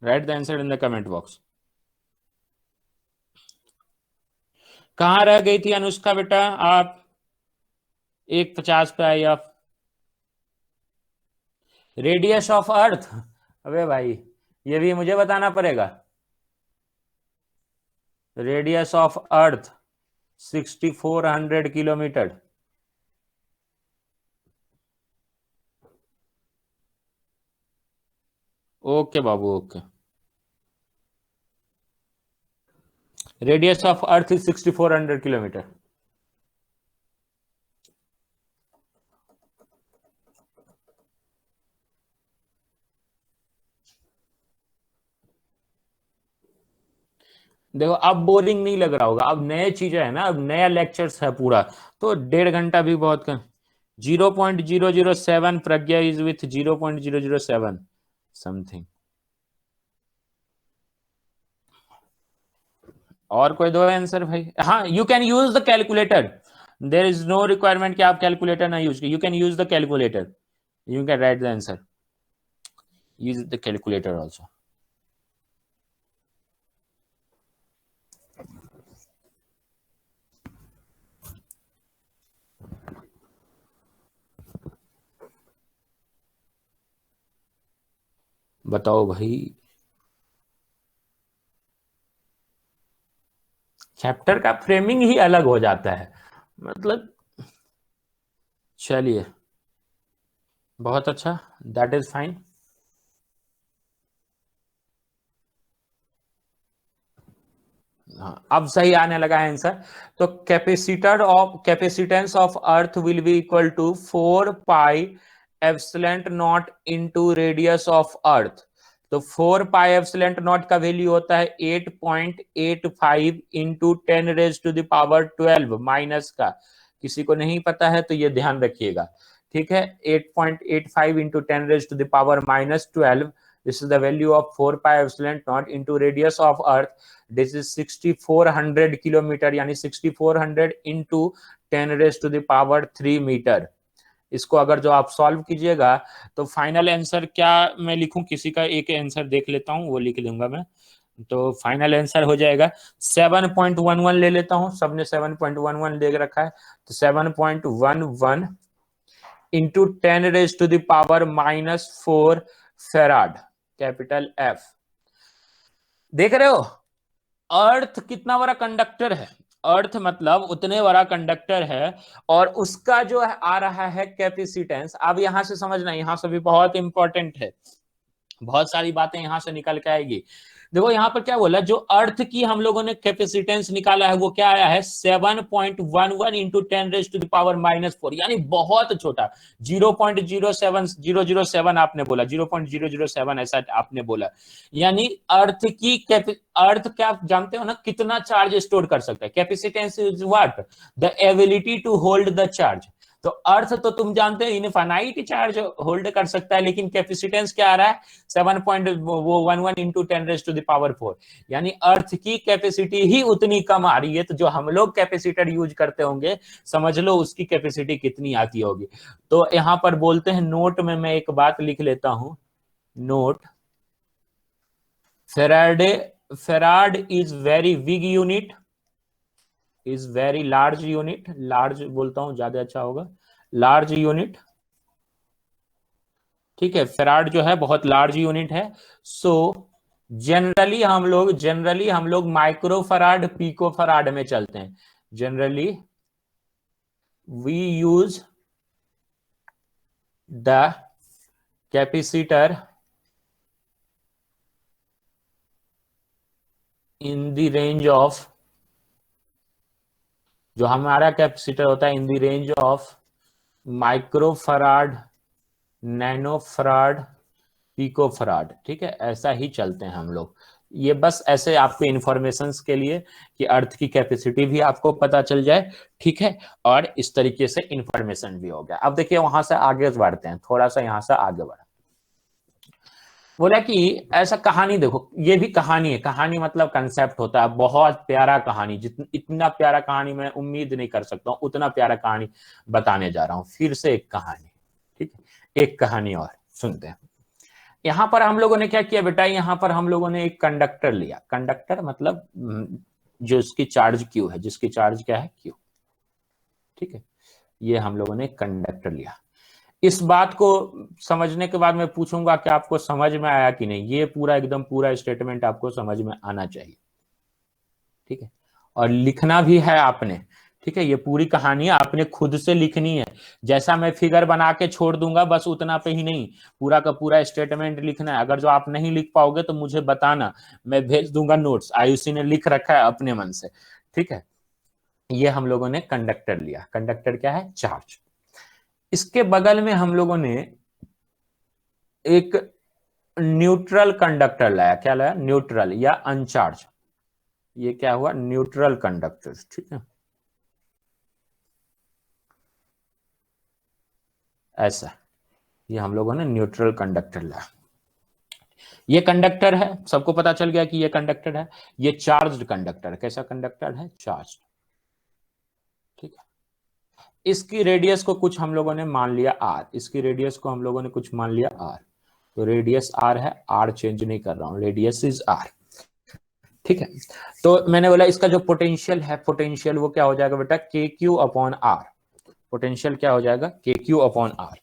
Write the answer in the comment box. कहां रह गई थी अनुष्का बेटा आप, 1:50 पे आई आप। रेडियस ऑफ अर्थ, अबे भाई ये भी मुझे बताना पड़ेगा। Radius of earth 6400 kilometre. Okay Babu, okay. Radius of earth is 6400 kilometre. देखो अब बोरिंग नहीं लग रहा होगा, अब नए चीजें है ना, अब नया लेक्चर्स है पूरा, तो 1.5 घंटा भी बहुत कम। 0.007 प्रज्ञा इज विथ 0.007 समथिंग। और कोई दो आंसर भाई, हाँ, you can use the calculator, there is no requirement कि आप कैलकुलेटर ना use, you can use the calculator, you can write the answer, use the calculator also. बताओ भाई, चैप्टर का फ्रेमिंग ही अलग हो जाता है, मतलब चलिए बहुत अच्छा, दैट इज फाइन। हाँ अब सही आने लगा है आंसर। तो capacitance of earth will be equal to 4 pi epsilon not into radius of earth. तो 4 पाई एप्सिलॉन नॉट का वैल्यू होता है 8.85 इंटू 10⁻12 माइनस का, किसी को नहीं पता है तो ये ध्यान रखिएगा, ठीक है। 8.85 into 10⁻12, this is the value of 4 pi epsilon naught into radius of earth, this is 6400 kilometre, यानी 6400 इंटू 10⁻³ मीटर। इसको अगर जो आप सॉल्व कीजिएगा तो फाइनल आंसर क्या मैं लिखूं, किसी का एक आंसर देख लेता हूं, वो लिख लूंगा मैं। तो फाइनल आंसर हो जाएगा 7.11 ले लेता हूं, सबने 7.11 ले रखा है, तो 7.11 इंटू 10⁻⁻4 फेराड, कैपिटल एफ। देख रहे हो अर्थ कितना बड़ा कंडक्टर है, अर्थ मतलब उतने बड़ा कंडक्टर है, और उसका जो है आ रहा है कैपेसिटेंस। अब यहां से समझना, यहां से भी बहुत इंपॉर्टेंट है, बहुत सारी बातें यहां से निकल के आएगी। देखो यहां पर क्या बोला, जो अर्थ की हम लोगों ने कैपेसिटेंस निकाला है वो क्या आया है 7.11 इंटू 10⁻⁻4, यानी बहुत छोटा, 0.07007 आपने बोला, 0.007 ऐसा आपने बोला। यानी अर्थ क्या आप जानते हो ना कितना चार्ज स्टोर कर सकता है, capacitance is what, the ability to hold the charge. तो अर्थ तो तुम जानते हो इनफाइनाइट चार्ज होल्ड कर सकता है, लेकिन कैपेसिटेंस क्या आ रहा है 7.11 इंटू 10⁻⁴, यानी अर्थ की कैपेसिटी ही उतनी कम आ रही है। तो जो हम लोग कैपेसिटर यूज करते होंगे, समझ लो उसकी कैपेसिटी कितनी आती होगी। तो यहां पर बोलते हैं, नोट में मैं एक बात लिख लेता हूं, note, farad is very big unit, is very large unit, large बोलता हूं ज्यादा अच्छा होगा, लार्ज यूनिट, ठीक है। फेराड जो है बहुत लार्ज यूनिट है। सो जनरली हम लोग माइक्रो फराड पिको फराड में चलते हैं। Generally we use the capacitor in the range of, जो हमारा कैपेसिटर होता है in the range of micro farad, nano farad, pico farad, ठीक है। ऐसा ही चलते हैं हम लोग। ये बस ऐसे आपके इंफॉर्मेशन के लिए कि अर्थ की कैपेसिटी भी आपको पता चल जाए, ठीक है, और इस तरीके से इंफॉर्मेशन भी हो गया। अब देखिए वहां से आगे बढ़ते हैं, थोड़ा सा यहां से आगे बढ़ा, बोला कि ऐसा कहानी, देखो ये भी कहानी है, कहानी मतलब कंसेप्ट होता है, बहुत प्यारा कहानी, इतना प्यारा कहानी मैं उम्मीद नहीं कर सकता हूं, उतना प्यारा कहानी बताने जा रहा हूं। फिर से एक कहानी, ठीक है, एक कहानी और सुनते हैं। यहां पर हम लोगों ने क्या किया बेटा, यहां पर हम लोगों ने एक कंडक्टर लिया, कंडक्टर मतलब जो इसकी चार्ज क्यू है, जिसकी चार्ज क्या है क्यू, ठीक है। ये हम लोगों ने कंडक्टर लिया। इस बात को समझने के बाद मैं पूछूंगा कि आपको समझ में आया कि नहीं, ये पूरा एकदम पूरा स्टेटमेंट आपको समझ में आना चाहिए, ठीक है, और लिखना भी है आपने, ठीक है। ये पूरी कहानी आपने खुद से लिखनी है, जैसा मैं फिगर बना के छोड़ दूंगा बस उतना पे ही नहीं, पूरा का पूरा स्टेटमेंट लिखना है। अगर जो आप नहीं लिख पाओगे तो मुझे बताना, मैं भेज दूंगा नोट्स, आयुषी ने लिख रखा है अपने मन से, ठीक है। ये हम लोगों ने कंडक्टर लिया, कंडक्टर क्या है चार्ज। इसके बगल में हम लोगों ने एक न्यूट्रल कंडक्टर लाया, क्या लाया, न्यूट्रल या अनचार्ज, ये क्या हुआ न्यूट्रल कंडक्टर, ठीक है, ऐसा। ये हम लोगों ने न्यूट्रल कंडक्टर लाया, ये कंडक्टर है, सबको पता चल गया कि ये कंडक्टर है, ये चार्ज्ड कंडक्टर, कैसा कंडक्टर है चार्ज, ठीक है। इसकी रेडियस को कुछ हम लोगों ने मान लिया आर, इसकी रेडियस को हम लोगों ने कुछ मान लिया आर, तो रेडियस आर है, आर चेंज नहीं कर रहा हूं, रेडियस इज आर, ठीक है। तो मैंने बोला इसका जो पोटेंशियल है, पोटेंशियल वो क्या हो जाएगा बेटा K Q upon are, potential क्या हो जाएगा के क्यू अपॉन आर।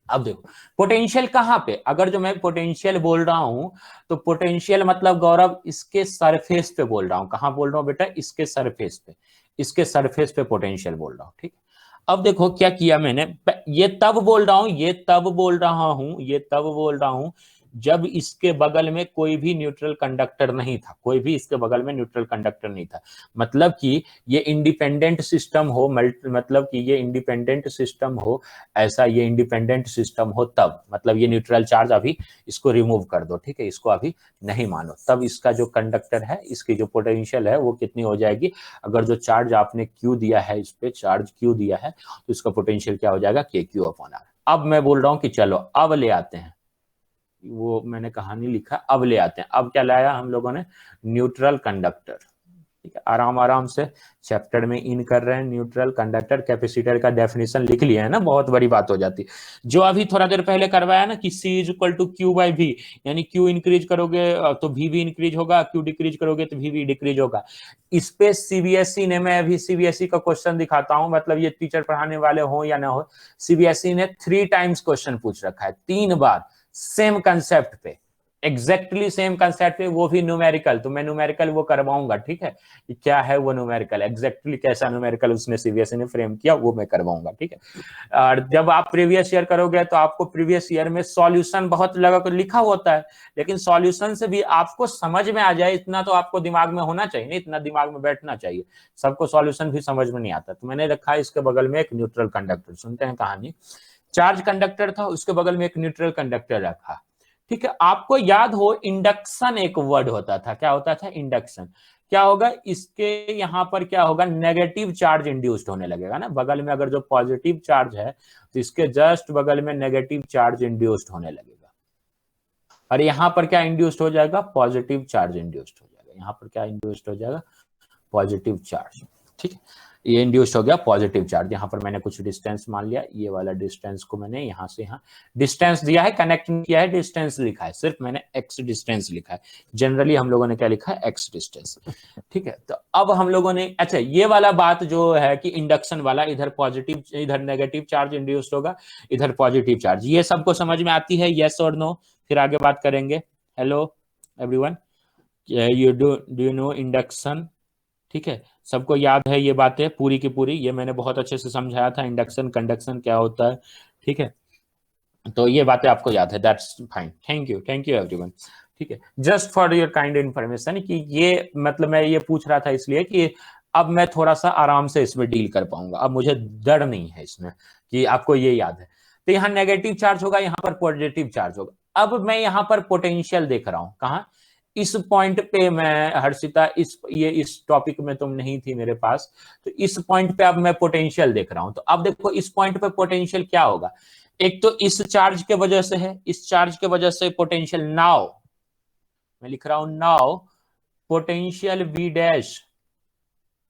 अब देखो पोटेंशियल कहां पे, अगर जो मैं पोटेंशियल बोल रहा हूं तो पोटेंशियल मतलब गौरव इसके सरफेस पे बोल रहा हूं। कहां बोल रहा हूं बेटा, इसके सरफेस पे, इसके सरफेस पे पोटेंशियल बोल रहा हूं। ठीक है, अब देखो क्या किया मैंने, ये तब बोल रहा हूं, ये तब बोल रहा हूं, ये तब बोल रहा हूं जब इसके बगल में कोई भी न्यूट्रल कंडक्टर नहीं था, कोई भी इसके बगल में न्यूट्रल कंडक्टर नहीं था। मतलब कि ये इंडिपेंडेंट सिस्टम हो, मतलब कि ये इंडिपेंडेंट सिस्टम हो, ऐसा ये इंडिपेंडेंट सिस्टम हो तब, मतलब ये न्यूट्रल चार्ज अभी इसको रिमूव कर दो, ठीक है, इसको अभी नहीं मानो, तब इसका जो कंडक्टर है, इसकी जो पोटेंशियल है वो कितनी हो जाएगी। अगर जो चार्ज आपने क्यू दिया है, इस पे चार्ज क्यू दिया है, तो इसका पोटेंशियल क्या हो जाएगा, के क्यू अपॉन आर। अब मैं बोल रहा हूं कि चलो अब ले आते हैं, वो मैंने कहानी लिखा, अब ले आते हैं। अब क्या लाया हम लोगों ने, न्यूट्रल कंडक्टर। ठीक है, आराम आराम से चैप्टर में इन कर रहे हैं। न्यूट्रल कंडक्टर कैपेसिटर का डेफिनेशन लिख लिया है ना, बहुत बड़ी बात हो जाती है। जो अभी थोड़ा देर पहले करवाया ना कि C is equal to Q by V, यानी क्यू इंक्रीज करोगे तो वी भी इंक्रीज होगा, क्यू डिक्रीज करोगे तो वी भी डिक्रीज होगा। इस पे सीबीएसई ने, मैं अभी सीबीएसई का क्वेश्चन दिखाता हूं, मतलब ये टीचर पढ़ाने वाले हो या ना हो, सीबीएसई ने 3 टाइम्स क्वेश्चन पूछ रखा है, 3 बार सेम कंसेप्ट पे, एग्जैक्टली सेम कंसेप्ट पे, वो भी न्यूमेरिकल। तो मैं न्यूमेरिकल वो करवाऊंगा, ठीक है, कि क्या है वो न्यूमेरिकल, एग्जैक्टली कैसा न्यूमेरिकल उसने सीबीएसई ने फ्रेम किया, वो मैं करवाऊंगा। ठीक है, और जब आप प्रीवियस ईयर करोगे तो आपको प्रीवियस ईयर में सॉल्यूशन बहुत लगा कर लिखा होता है, लेकिन सॉल्यूशन से भी आपको समझ में आ जाए इतना तो आपको दिमाग में होना चाहिए, इतना दिमाग में बैठना चाहिए। सबको सॉल्यूशन भी समझ में नहीं आता। तो मैंने रखा है इसके बगल में एक न्यूट्रल कंडक्टर। सुनते हैं कहानी। चार्ज कंडक्टर था, उसके बगल में एक न्यूट्रल कंडक्टर रखा। ठीक है, आपको याद हो इंडक्शन एक वर्ड होता था, क्या होता था, इंडक्शन। क्या होगा, इसके यहां पर क्या होगा, नेगेटिव चार्ज इंड्यूस्ड होने लगेगा ना, बगल में अगर जो पॉजिटिव चार्ज है तो इसके जस्ट बगल में नेगेटिव चार्ज इंड्यूस्ड होने लगेगा। और यहां पर क्या इंड्यूस्ड हो जाएगा, पॉजिटिव चार्ज इंड्यूस्ड हो जाएगा। यहां पर क्या इंड्यूस्ड हो जाएगा, पॉजिटिव चार्ज। ठीक है, ये इंड्यूस्ड हो गया पॉजिटिव चार्ज। यहां पर मैंने कुछ डिस्टेंस मान लिया, ये वाला डिस्टेंस को मैंने यहां से यहां डिस्टेंस दिया है, कनेक्ट नहीं किया है, डिस्टेंस लिखा है, सिर्फ मैंने एक्स डिस्टेंस लिखा है। जनरली हम लोगों ने क्या लिखा है, एक्स डिस्टेंस। ठीक है, तो अब हम लोगों ने, अच्छा ये वाला बात जो है कि इंडक्शन वाला, इधर पॉजिटिव इधर नेगेटिव चार्ज इंड्यूस्ड होगा, इधर पॉजिटिव चार्ज, ये सबको समझ में आती है, यस और नो? फिर आगे बात करेंगे। Hello everyone, you do you know induction? ठीक है, सबको याद है ये बातें पूरी की पूरी, ये मैंने बहुत अच्छे से समझाया था, इंडक्शन कंडक्शन क्या होता है। ठीक है, तो ये बातें आपको याद है, that's fine, thank you everyone. ठीक है, just for your kind information कि ये मतलब मैं ये पूछ रहा था इसलिए कि अब मैं थोड़ा सा आराम से इसमें डील कर पाऊंगा, अब मुझे डर नहीं है इसमें, कि आपको ये याद है। तो यहाँ नेगेटिव चार्ज होगा, यहाँ पर पॉजिटिव चार्ज होगा। अब मैं यहाँ पर पोटेंशियल देख रहा हूं, कहा, इस पॉइंट पे मैं, हर्षिता इस टॉपिक में तुम नहीं थी मेरे पास, तो इस पॉइंट पे अब मैं पोटेंशियल देख रहा हूं। तो अब देखो इस पॉइंट पे पोटेंशियल क्या होगा, एक तो इस चार्ज के वजह से है, इस चार्ज के वजह से पोटेंशियल, नाउ मैं लिख रहा हूं नाउ पोटेंशियल वी डैश।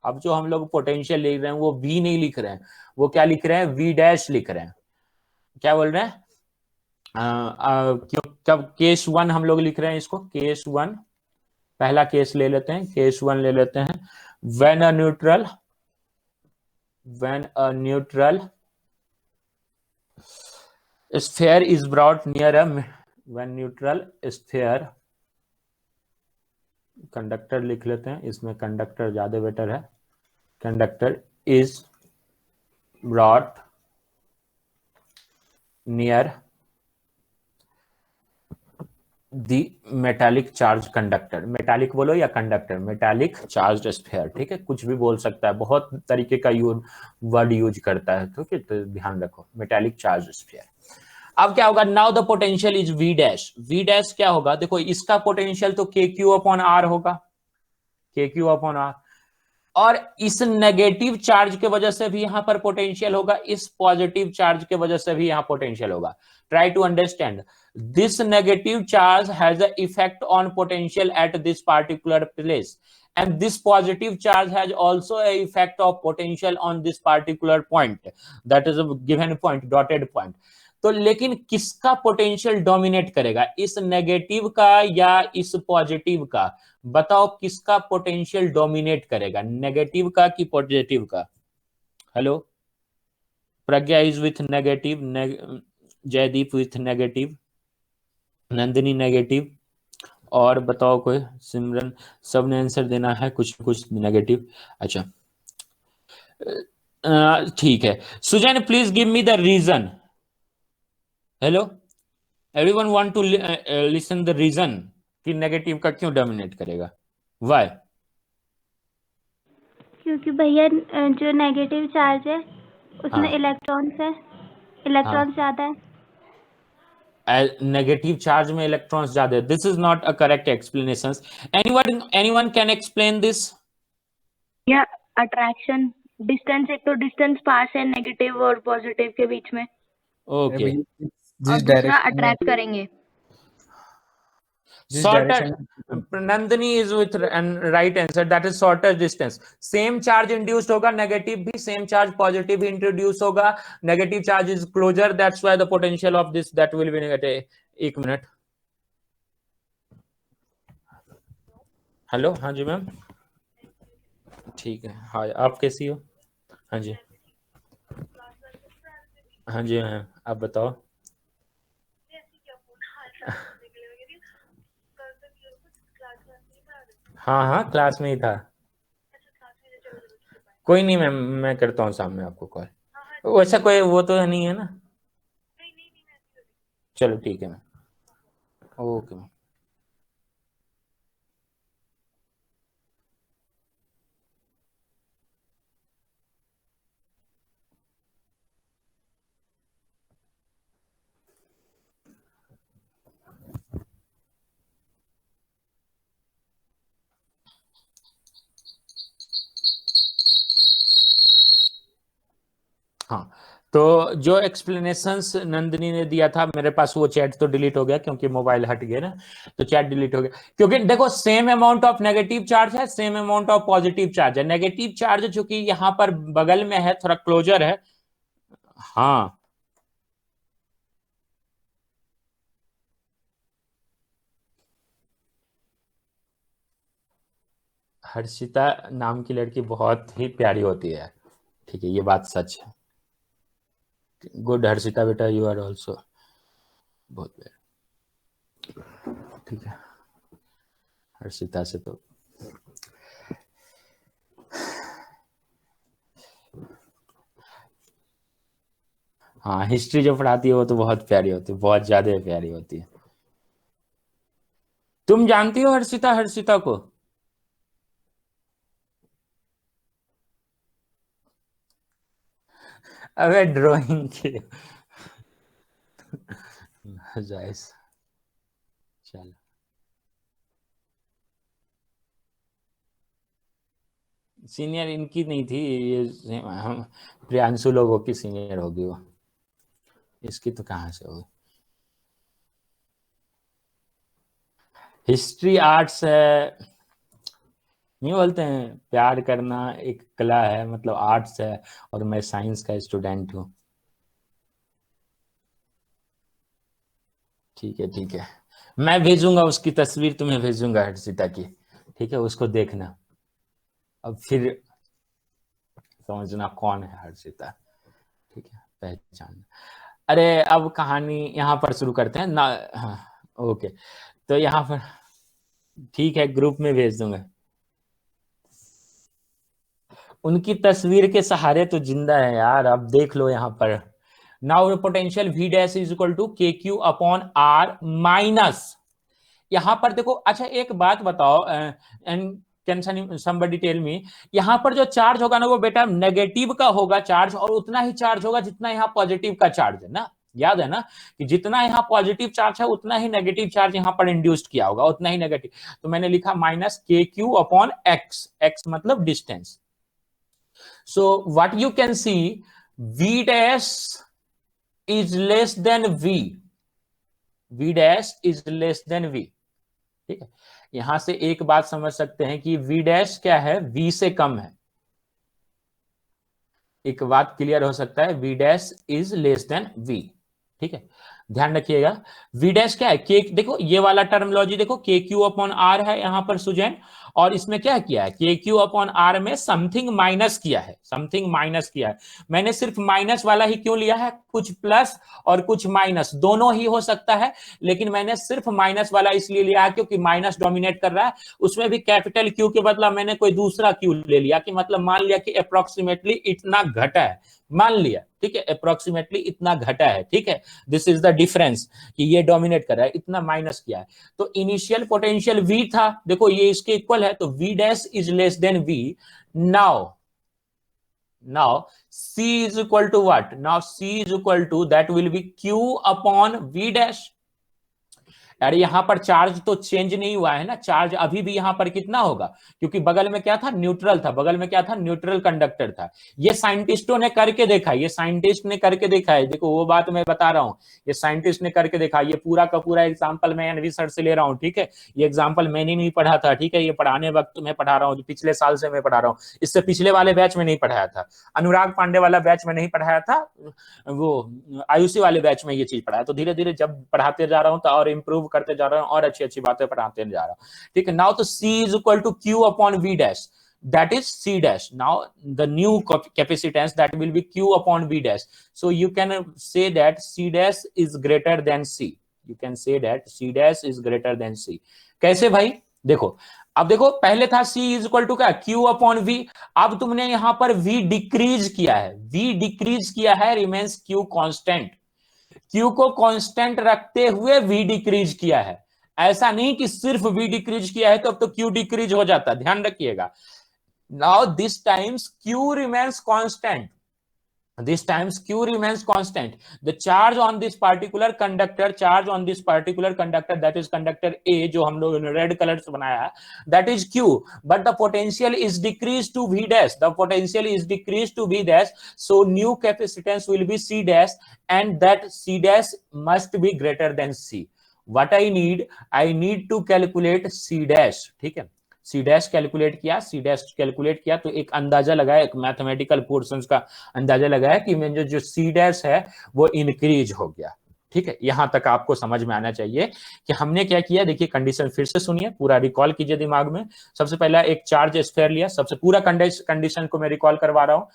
अब जो हम लोग पोटेंशियल लिख रहे हैं वो वी नहीं लिख रहे हैं, वो क्या लिख रहे हैं, वी डैश लिख रहे हैं। क्या बोल रहे हैं, क्यों, कब केस 1 हम लोग लिख रहे हैं इसको, केस 1, पहला केस ले लेते हैं, केस 1 ले लेते हैं। When a neutral sphere is brought near a, when neutral sphere, conductor लिख लेते हैं, इसमें कंडक्टर ज्यादा बेटर है, conductor is brought near the metallic charge conductor, metallic बोलो या कंडक्टर, मेटालिक चार्ज स्फीयर। ठीक है, कुछ भी बोल सकता है, बहुत तरीके का वर्ड यूज करता है, ठीक है, तो ध्यान रखो, मेटालिक चार्ज स्फीयर। अब क्या होगा, now the potential is V dash. V dash क्या होगा, देखो इसका पोटेंशियल तो के क्यू अपॉन आर होगा, के क्यू अपॉन आर, और इस नेगेटिव चार्ज के वजह से भी यहां पर पोटेंशियल होगा, इस पॉजिटिव चार्ज के वजह से भी यहां पोटेंशियल होगा। Try to understand, this negative charge has a effect on potential at this particular place, and this positive charge has also a effect of potential on this particular point, that is a given point, dotted point। तो लेकिन किसका पोटेंशियल डोमिनेट करेगा, इस नेगेटिव का या इस पॉजिटिव का, बताओ किसका पोटेंशियल डोमिनेट करेगा, नेगेटिव का कि पॉजिटिव का? Hello, Pragya is with negative, Jaydeep with negative, Nandini negative, और बताओ कोई, सिमरन, सबने आंसर देना है, कुछ कुछ नेगेटिव। अच्छा ठीक है। Suzanne please give me the reason. Hello, everyone want to listen the reason कि नेगेटिव का क्यों डोमिनेट करेगा, व्हाई? क्योंकि भैया जो नेगेटिव चार्ज है उसमें हाँ इलेक्ट्रॉन्स है, इलेक्ट्रॉन्स हाँ, ज्यादा है। नेगेटिव चार्ज में इलेक्ट्रॉन्स ज्यादा है। This is not a correct explanation. Anyone can explain this? या अट्रैक्शन, डिस्टेंस, एक तो डिस्टेंस पास है नेगेटिव और पॉजिटिव के बीच में, ओके, और जिस दूसरा डायरेक्शन में, अट्रैक्ट करेंगे। जिस shorter, डायरेक्शन में, Nandini is with and right answer, that is shorter distance. Same charge induced होगा, negative भी, same charge positive भी introduce होगा, negative charge is closer, that's why the potential of this that will be negative। एक मिनट, हेलो, हाँ जी मैम, ठीक है, हाँ आप कैसी हो? हाँ जी, हाँ जी मैम, आप बताओ। हाँ हाँ, क्लास में ही था। कोई नहीं मैम, मैं करता हूँ शाम में आपको कॉल। वैसा कोई वो तो नहीं है ना? चलो ठीक है मैम, ओके मैम। हाँ, तो जो एक्सप्लेनेशंस नंदिनी ने दिया था मेरे पास, वो चैट तो डिलीट हो गया क्योंकि मोबाइल हट गया ना, तो चैट डिलीट हो गया। क्योंकि देखो same amount of negative charge है, same amount of positive charge है। नेगेटिव चार्ज चूंकि यहाँ पर बगल में है, थोड़ा क्लोजर है। हाँ, हर्षिता नाम की लड़की बहुत ही प्यारी होती है, ठीक है, ये बात सच है। गुड हर्षिता बेटा, यू आर ऑल्सो बहुत प्यारी, ठीक है। हर्षिता से तो हाँ, हिस्ट्री जो पढ़ाती है वो तो बहुत प्यारी होती है, बहुत ज्यादा प्यारी होती है। तुम जानती हो हर्षिता, हर्षिता को? अबे ड्राइंग की जायज, चलो सीनियर इनकी नहीं थी ये, हम प्रियांशु लोगों की सीनियर होगी वो, इसकी तो कहाँ से होगी। हिस्ट्री आर्ट्स है, नहीं बोलते हैं प्यार करना एक कला है, मतलब आर्ट्स है, और मैं साइंस का स्टूडेंट हूँ। ठीक है ठीक है, मैं भेजूंगा उसकी तस्वीर, तुम्हें भेजूंगा हर्षिता की, ठीक है, उसको देखना, अब फिर समझना कौन है हर्षिता, ठीक है, पहचान। अरे अब कहानी यहाँ पर शुरू करते हैं ना। हाँ, ओके, तो यहाँ पर ठीक है, ग्रुप में भेज दूंगा। उनकी तस्वीर के सहारे तो जिंदा है यार, अब देख लो यहाँ पर। Now potential V dash is equal to KQ upon R minus, यहाँ पर देखो। अच्छा एक बात बताओ, and can somebody tell me, यहाँ पर जो चार्ज होगा ना वो बेटा नेगेटिव का होगा चार्ज, और उतना ही चार्ज होगा जितना यहाँ पॉजिटिव का चार्ज है ना। याद है ना कि जितना यहाँ पॉजिटिव चार्ज है उतना ही नेगेटिव चार्ज यहाँ पर इंड्यूस्ड किया होगा, उतना ही नेगेटिव। तो मैंने लिखा minus KQ upon X, X मतलब distance. So what you can see, V dash is less than V, V dash is less than V, ठीक है। यहां से एक बात समझ सकते हैं कि V डैश क्या है, V से कम है। एक बात क्लियर हो सकता है, V dash is less than V, ठीक है। ध्यान रखिएगा। वी डैश क्या है, के, देखो ये वाला टर्मोलॉजी देखो, के क्यू अपॉन आर है यहाँ पर सुजैन, और इसमें क्या किया है, के क्यू अपॉन आर में समथिंग माइनस किया है, समथिंग माइनस किया है। मैंने सिर्फ माइनस वाला ही क्यों लिया है, कुछ प्लस और कुछ माइनस दोनों ही हो सकता है, लेकिन मैंने सिर्फ माइनस वाला इसलिए लिया है क्योंकि माइनस डोमिनेट कर रहा है। उसमें भी कैपिटल क्यू के बदला मैंने कोई दूसरा क्यू ले लिया, कि मतलब मान लिया कि अप्रोक्सीमेटली इतना घटा है, मान लिया, ठीक है, अप्रोक्सीमेटली इतना घटा है, ठीक है, दिस इज द डिफरेंस, कि ये डोमिनेट कर रहा है, इतना माइनस किया है। तो इनिशियल पोटेंशियल V था, देखो ये इसके इक्वल है, तो V dash is less than V। now C is equal to what, now C is equal to, that will be Q upon V dash। अरे यहां पर चार्ज तो चेंज नहीं हुआ है ना, चार्ज अभी भी यहां पर कितना होगा, क्योंकि बगल में क्या था, न्यूट्रल था, बगल में क्या था, न्यूट्रल कंडक्टर था। ये साइंटिस्टों ने करके देखा, ये साइंटिस्ट ने करके देखा है, देखो वो बात मैं बता रहा हूं, ये साइंटिस्ट ने करके देखा। ये पूरा का पूरा एग्जांपल मैं एनवी सर से ले रहा हूं, ठीक है, ये एग्जांपल मैंने नहीं पढ़ा था, ठीक है, ये पढ़ाने वक्त मैं पढ़ा रहा हूं, पिछले साल से मैं पढ़ा रहा हूं, इससे पिछले वाले बैच में नहीं पढ़ाया था, अनुराग पांडे वाला बैच में नहीं पढ़ाया था, वो आयुषी वाले बैच में ये चीज पढ़ाया। तो धीरे धीरे जब पढ़ाते जा रहा हूं तो और इंप्रूव करते जा रहा हूं, और अच्छी अच्छी बातें पढ़ाते जा रहा हूं, ठीक है। नाउ तो C is equal to Q upon V dash, that is C dash। now the new capacitance that will be Q upon V dash, so you can say that C dash is greater than C, you can say that C dash is greater than C। कैसे भाई, देखो अब देखो, पहले था C इज इक्वल टू क्या, Q अपॉन V, अब तुमने यहां पर V डिक्रीज किया है, V डिक्रीज किया है, रिमेन्स Q कांस्टेंट, Q को कांस्टेंट रखते हुए V डिक्रीज किया है, ऐसा नहीं कि सिर्फ V डिक्रीज किया है तो अब तो Q डिक्रीज हो जाता, ध्यान रखिएगा। Now this times Q remains constant, this times Q remains constant, the charge on this particular conductor, charge on this particular conductor, that is conductor A, जो हम लोग रेड कलर से बनाया है, that is Q, but the potential is decreased to V dash, the potential is decreased to V dash, so new capacitance will be C dash, and that C dash must be greater than C। what I need to calculate C dash, ठीक है, सी डैश कैलकुलेट किया, सी डैश कैलकुलेट किया तो एक अंदाजा लगाया, एक मैथमेटिकल पोर्शंस का अंदाजा लगाया कि मैं जो सी डैश है वो इंक्रीज हो गया, ठीक है। यहां तक आपको समझ में आना चाहिए कि हमने क्या किया। देखिए कंडीशन फिर से सुनिए, पूरा रिकॉल कीजिए दिमाग में। सबसे पहला एक चार्ज स्फीयर लिया, सबसे पूरा कंडीशन को मैं रिकॉल करवा रहा हूं।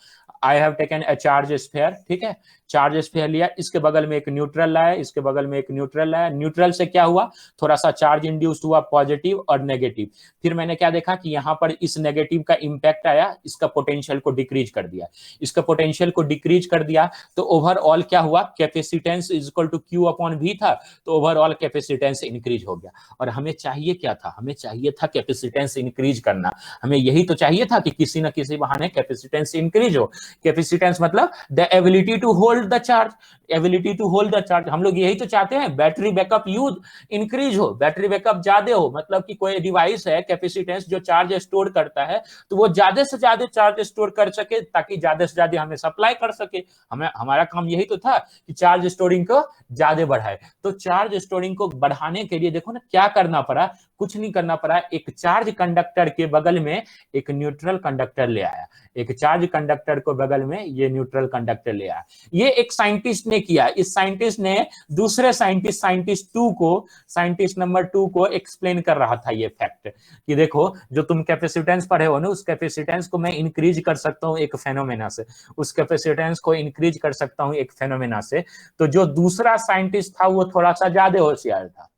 I have taken a charge sphere, ठीक है, चार्ज स्फीयर लिया, इसके बगल में एक न्यूट्रल लाया, इसके बगल में एक न्यूट्रल लाया, न्यूट्रल से क्या हुआ, थोड़ा सा चार्ज इंड्यूस हुआ, पॉजिटिव और नेगेटिव। फिर मैंने क्या देखा कि यहां पर इस नेगेटिव का इंपैक्ट आया, इसका पोटेंशियल को डिक्रीज कर दिया, इसका पोटेंशियल को डिक्रीज कर दिया, तो ओवरऑल क्या हुआ, capacitance is equal to Q upon V था, तो ओवरऑल कैपेसिटेंस इंक्रीज हो गया। और हमें चाहिए क्या था, हमें चाहिए था कैपेसिटेंस इंक्रीज करना, हमें यही तो चाहिए था कि किसी न किसी बहाने कैपेसिटेंस इंक्रीज हो। कैपेसिटेंस मतलब the ability to hold the charge, ability to hold the charge, हम लोग यही तो चाहते हैं, बैटरी बैकअप यूज इंक्रीज हो, बैटरी बैकअप ज्यादा हो, मतलब कि कोई डिवाइस है कैपेसिटेंस जो चार्ज स्टोर करता है तो वो ज्यादा से ज्यादा चार्ज स्टोर कर सके, ताकि ज्यादा से ज्यादा हमें सप्लाई कर सके। हमें हमारा काम यही तो था कि चार्ज स्टोरिंग को ज्यादा बढ़ाए। तो चार्ज स्टोरिंग को बढ़ाने के लिए देखो ना क्या करना पड़ा, कुछ नहीं करना पड़ा, एक चार्ज कंडक्टर के बगल में एक न्यूट्रल कंडक्टर ले आया, एक चार्ज कंडक्टर को बगल में ये न्यूट्रल कंडक्टर ले आया। ये एक साइंटिस्ट ने किया, इस साइंटिस्ट ने दूसरे साइंटिस्ट, साइंटिस्ट नंबर 2 को एक्सप्लेन कर रहा था ये फैक्ट कि देखो जो तुम कैपेसिटेंस पढ़े हो ना, उस कैपेसिटेंस को मैं इंक्रीज कर सकता हूं एक फेनोमेना से, उस कैपेसिटेंस को इंक्रीज कर सकता हूं एक फेनोमेना से। तो जो दूसरा साइंटिस्ट था वो थोड़ा सा ज्यादा होशियार था,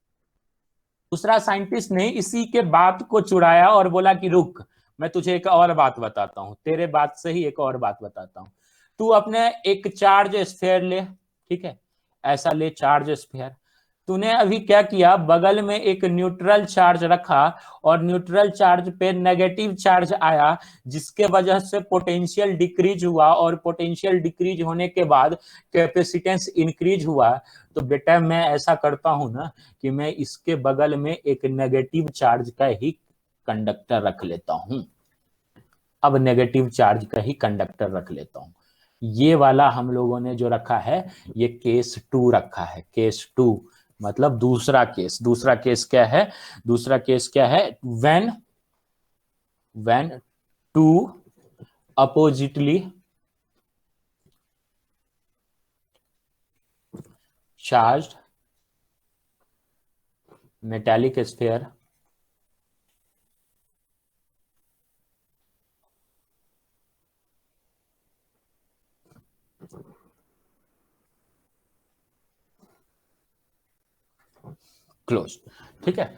दूसरा साइंटिस्ट ने इसी के बात को चुराया और बोला कि रुक, मैं तुझे एक और बात बताता हूं, तेरे बात से ही एक और बात बताता हूं। तू अपने एक चार्ज स्फीयर ले, ठीक है, ऐसा ले चार्ज स्फीयर, तूने अभी क्या किया, बगल में एक न्यूट्रल चार्ज रखा और न्यूट्रल चार्ज पे नेगेटिव चार्ज आया, जिसके वजह से पोटेंशियल डिक्रीज हुआ, और पोटेंशियल डिक्रीज होने के बाद कैपेसिटेंस इंक्रीज हुआ। तो बेटा मैं ऐसा करता हूं ना कि मैं इसके बगल में एक नेगेटिव चार्ज का ही कंडक्टर रख लेता हूं, अब नेगेटिव चार्ज का ही कंडक्टर रख लेता हूं। ये वाला हम लोगों ने जो रखा है ये केस 2 रखा है, केस 2 मतलब दूसरा केस। दूसरा केस क्या है, दूसरा केस क्या है, when two oppositely charged metallic sphere close, ठीक है।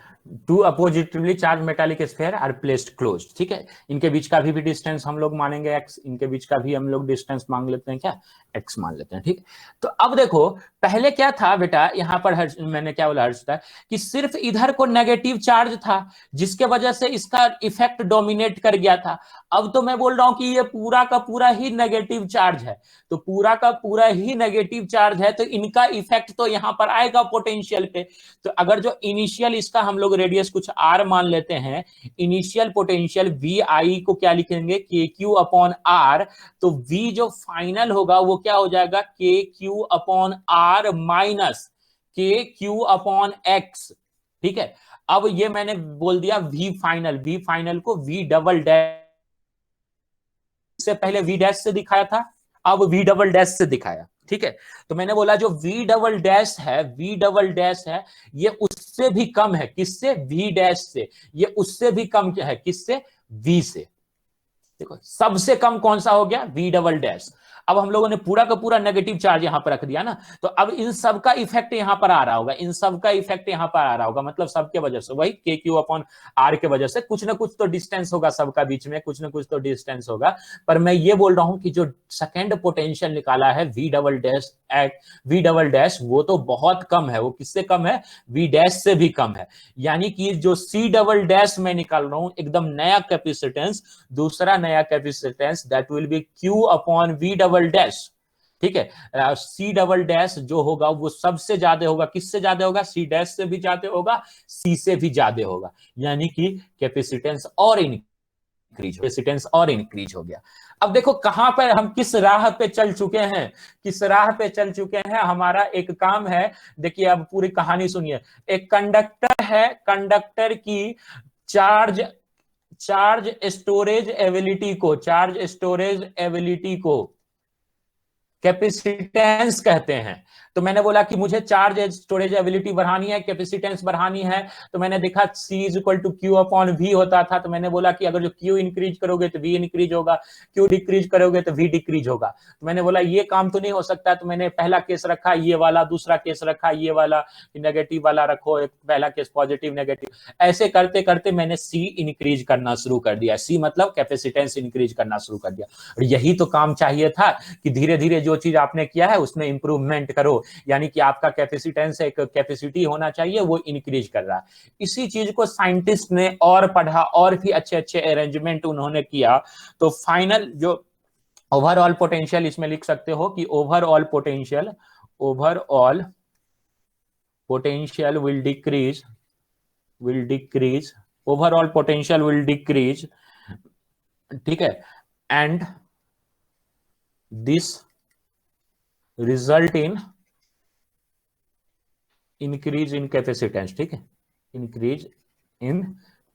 Two oppositely charged metallic sphere are placed close, ठीक है। इनके बीच का भी डिस्टेंस हम लोग मानेंगे x, इनके बीच का भी हम लोग डिस्टेंस मांग लेते हैं, क्या x मान लेते हैं, ठीक। तो अब देखो पहले क्या था बेटा, यहाँ पर मैंने क्या बोला हर्षिता, कि सिर्फ इधर को नेगेटिव चार्ज था जिसके वजह से इसका इफेक्ट डोमिनेट कर गया था। अब तो मैं बोल रहा हूं कि ये पूरा का पूरा ही नेगेटिव चार्ज है, तो पूरा का पूरा ही नेगेटिव चार्ज है, तो इनका इफेक्ट तो यहां पर आएगा पोटेंशियल पे। तो अगर जो इनिशियल इसका हम लोग रेडियस कुछ आर मान लेते हैं, इनिशियल पोटेंशियल वी आई को क्या लिखेंगे, के क्यू अपॉन आर, तो वी जो फाइनल होगा वो क्या हो जाएगा, के क्यू अपॉन आर माइनस के क्यू अपॉन एक्स, ठीक है। अब ये मैंने बोल दिया वी फाइनल, वी फाइनल को वी डबल डैश से पहले वी डैश से दिखाया था, अब वी डबल डैश से दिखाया, ठीक है। तो मैंने बोला जो वी डबल डैश है, वी डबल डैश है, ये उससे भी कम है, किससे, वी डैश से, ये उससे भी कम क्या है, किससे, वी से। देखो सबसे कम कौन सा हो गया, वी डबल डैश। अब हम लोगों ने पूरा का पूरा नेगेटिव चार्ज यहां पर रख दिया ना, तो अब इन सब का इफेक्ट यहां पर आ रहा होगा, इन सब का इफेक्ट यहां पर आ रहा होगा, मतलब सबके वजह से वही के क्यू अपॉन आर के वजह से कुछ ना कुछ तो डिस्टेंस होगा सबका बीच में, कुछ ना कुछ तो डिस्टेंस होगा। पर मैं ये बोल रहा हूं कि जो सेकेंड पोटेंशियल निकाला है V double dash, V double dash, वो तो बहुत कम है, वो किससे कम है, वी डैश से भी कम है। यानी कि जो सी डबल डैश मैं निकाल रहा हूं एकदम नया कैपेसिटेंस, दूसरा नया capacitance, that will be Q upon V double dash, ठीक है। सी डबल डैश जो होगा वो सबसे ज्यादा होगा, किससे ज्यादा होगा, सी डैश से भी ज्यादा होगा, सी से भी ज्यादा होगा, यानी कि कैपेसिटेंस और कैपेसिटेंस और इंक्रीज हो गया। अब देखो कहां पर हम किस राह पे चल चुके हैं, किस राह पे चल चुके हैं, हमारा एक काम है, देखिए अब पूरी कहानी सुनिए। एक कंडक्टर है, कंडक्टर की चार्ज चार्ज स्टोरेज एबिलिटी को, चार्ज स्टोरेज एबिलिटी को कैपेसिटेंस कहते हैं। तो मैंने बोला कि मुझे चार्ज स्टोरेज एबिलिटी बढ़ानी है, कैपेसिटेंस बढ़ानी है, तो मैंने देखा C is equal to Q upon V होता था, तो मैंने बोला कि अगर जो क्यू इंक्रीज करोगे तो वी इंक्रीज होगा, क्यू डिक्रीज करोगे तो वी डिक्रीज होगा। तो मैंने बोला ये काम तो नहीं हो सकता, तो मैंने पहला केस रखा ये वाला, दूसरा केस रखा ये वाला, नेगेटिव वाला रखो, एक पहला केस पॉजिटिव नेगेटिव, ऐसे करते करते मैंने C इंक्रीज करना शुरू कर दिया, C मतलब कैपेसिटेंस इंक्रीज करना शुरू कर दिया। और यही तो काम चाहिए था कि धीरे धीरे जो चीज आपने किया है उसमें इंप्रूवमेंट करो, यानी कि आपका कैपेसिटेंस एक कैपेसिटी होना चाहिए वो इंक्रीज कर रहा है। इसी चीज को साइंटिस्ट ने और पढ़ा, और भी अच्छे अच्छे अरेंजमेंट उन्होंने किया, तो फाइनल जो ओवरऑल पोटेंशियल, इसमें लिख सकते हो कि overall potential, overall potential will decrease, overall potential will decrease, ठीक है, and this result in increase in capacitance, ठीक है, इंक्रीज इन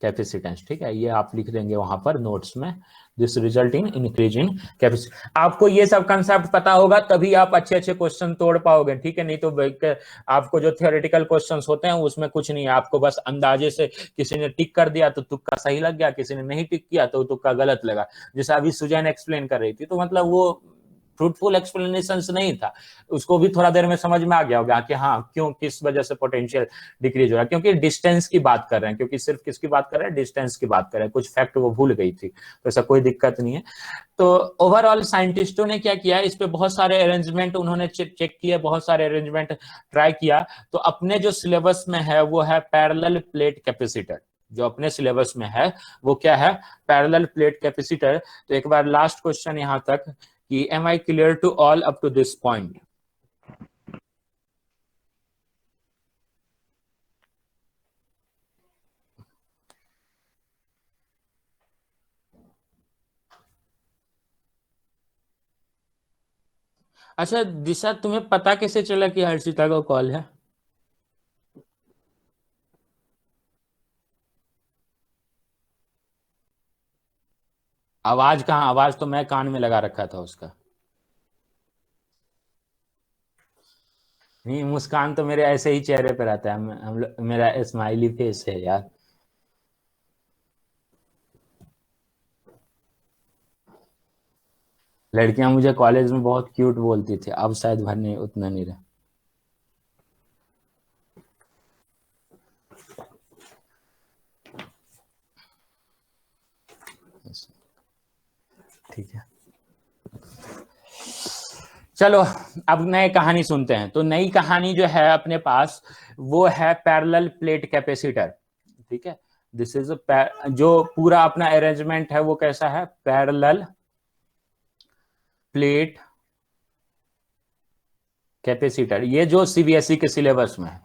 कैपेसिटेंस, ठीक है, ये आप लिख देंगे वहां पर नोट्स में, this result in increase in capacity. आपको ये सब कंसेप्ट पता होगा तभी आप अच्छे अच्छे क्वेश्चन तोड़ पाओगे, ठीक है, नहीं तो आपको जो थियोरेटिकल क्वेश्चंस होते हैं उसमें कुछ नहीं है, आपको बस अंदाजे से किसी ने टिक कर दिया तो तुक्का सही लग गया, किसी ने नहीं टिक किया तो तुक्का गलत लगा, जैसे अभी सुजैन एक्सप्लेन कर रही थी, तो मतलब वो फ्रूटफुल एक्सप्लेनेशन नहीं था, उसको भी थोड़ा देर में समझ में आ गया होगा कि हाँ क्यों, किस वजह से पोटेंशियल डिक्रीज हो रहा है, क्योंकि डिस्टेंस की बात कर रहे हैं, क्योंकि सिर्फ किसकी बात कर रहे हैं, डिस्टेंस की बात कर रहे हैं, कुछ फैक्ट वो भूल गई थी, तो ऐसा कोई दिक्कत नहीं है। तो ओवरऑल साइंटिस्टों ने क्या किया, इस पे बहुत सारे अरेंजमेंट उन्होंने चेक किए, बहुत सारे अरेंजमेंट ट्राई किया, तो अपने जो सिलेबस में है वो है पैरेलल प्लेट कैपेसिटर, जो अपने सिलेबस में है वो क्या है, पैरेलल प्लेट कैपेसिटर। तो एक बार लास्ट क्वेश्चन यहां तक कि am I clear to all up to this point. अच्छा दिशा, तुम्हें पता कैसे चला कि हर्षिता का कॉल है? आवाज कहाँ, आवाज तो मैं कान में लगा रखा था उसका। नहीं, मुस्कान तो मेरे ऐसे ही चेहरे पे रहता है, मेरा स्माइली फेस है यार। लड़कियां मुझे कॉलेज में बहुत क्यूट बोलती थी, अब शायद भरने उतना नहीं रहा। ठीक है, चलो अब नए कहानी सुनते हैं। तो नई कहानी जो है अपने पास वो है पैरेलल प्लेट कैपेसिटर। ठीक है, दिस इज जो पूरा अपना अरेंजमेंट है वो कैसा है, पैरेलल प्लेट कैपेसिटर। ये जो सीबीएसई के सिलेबस में है,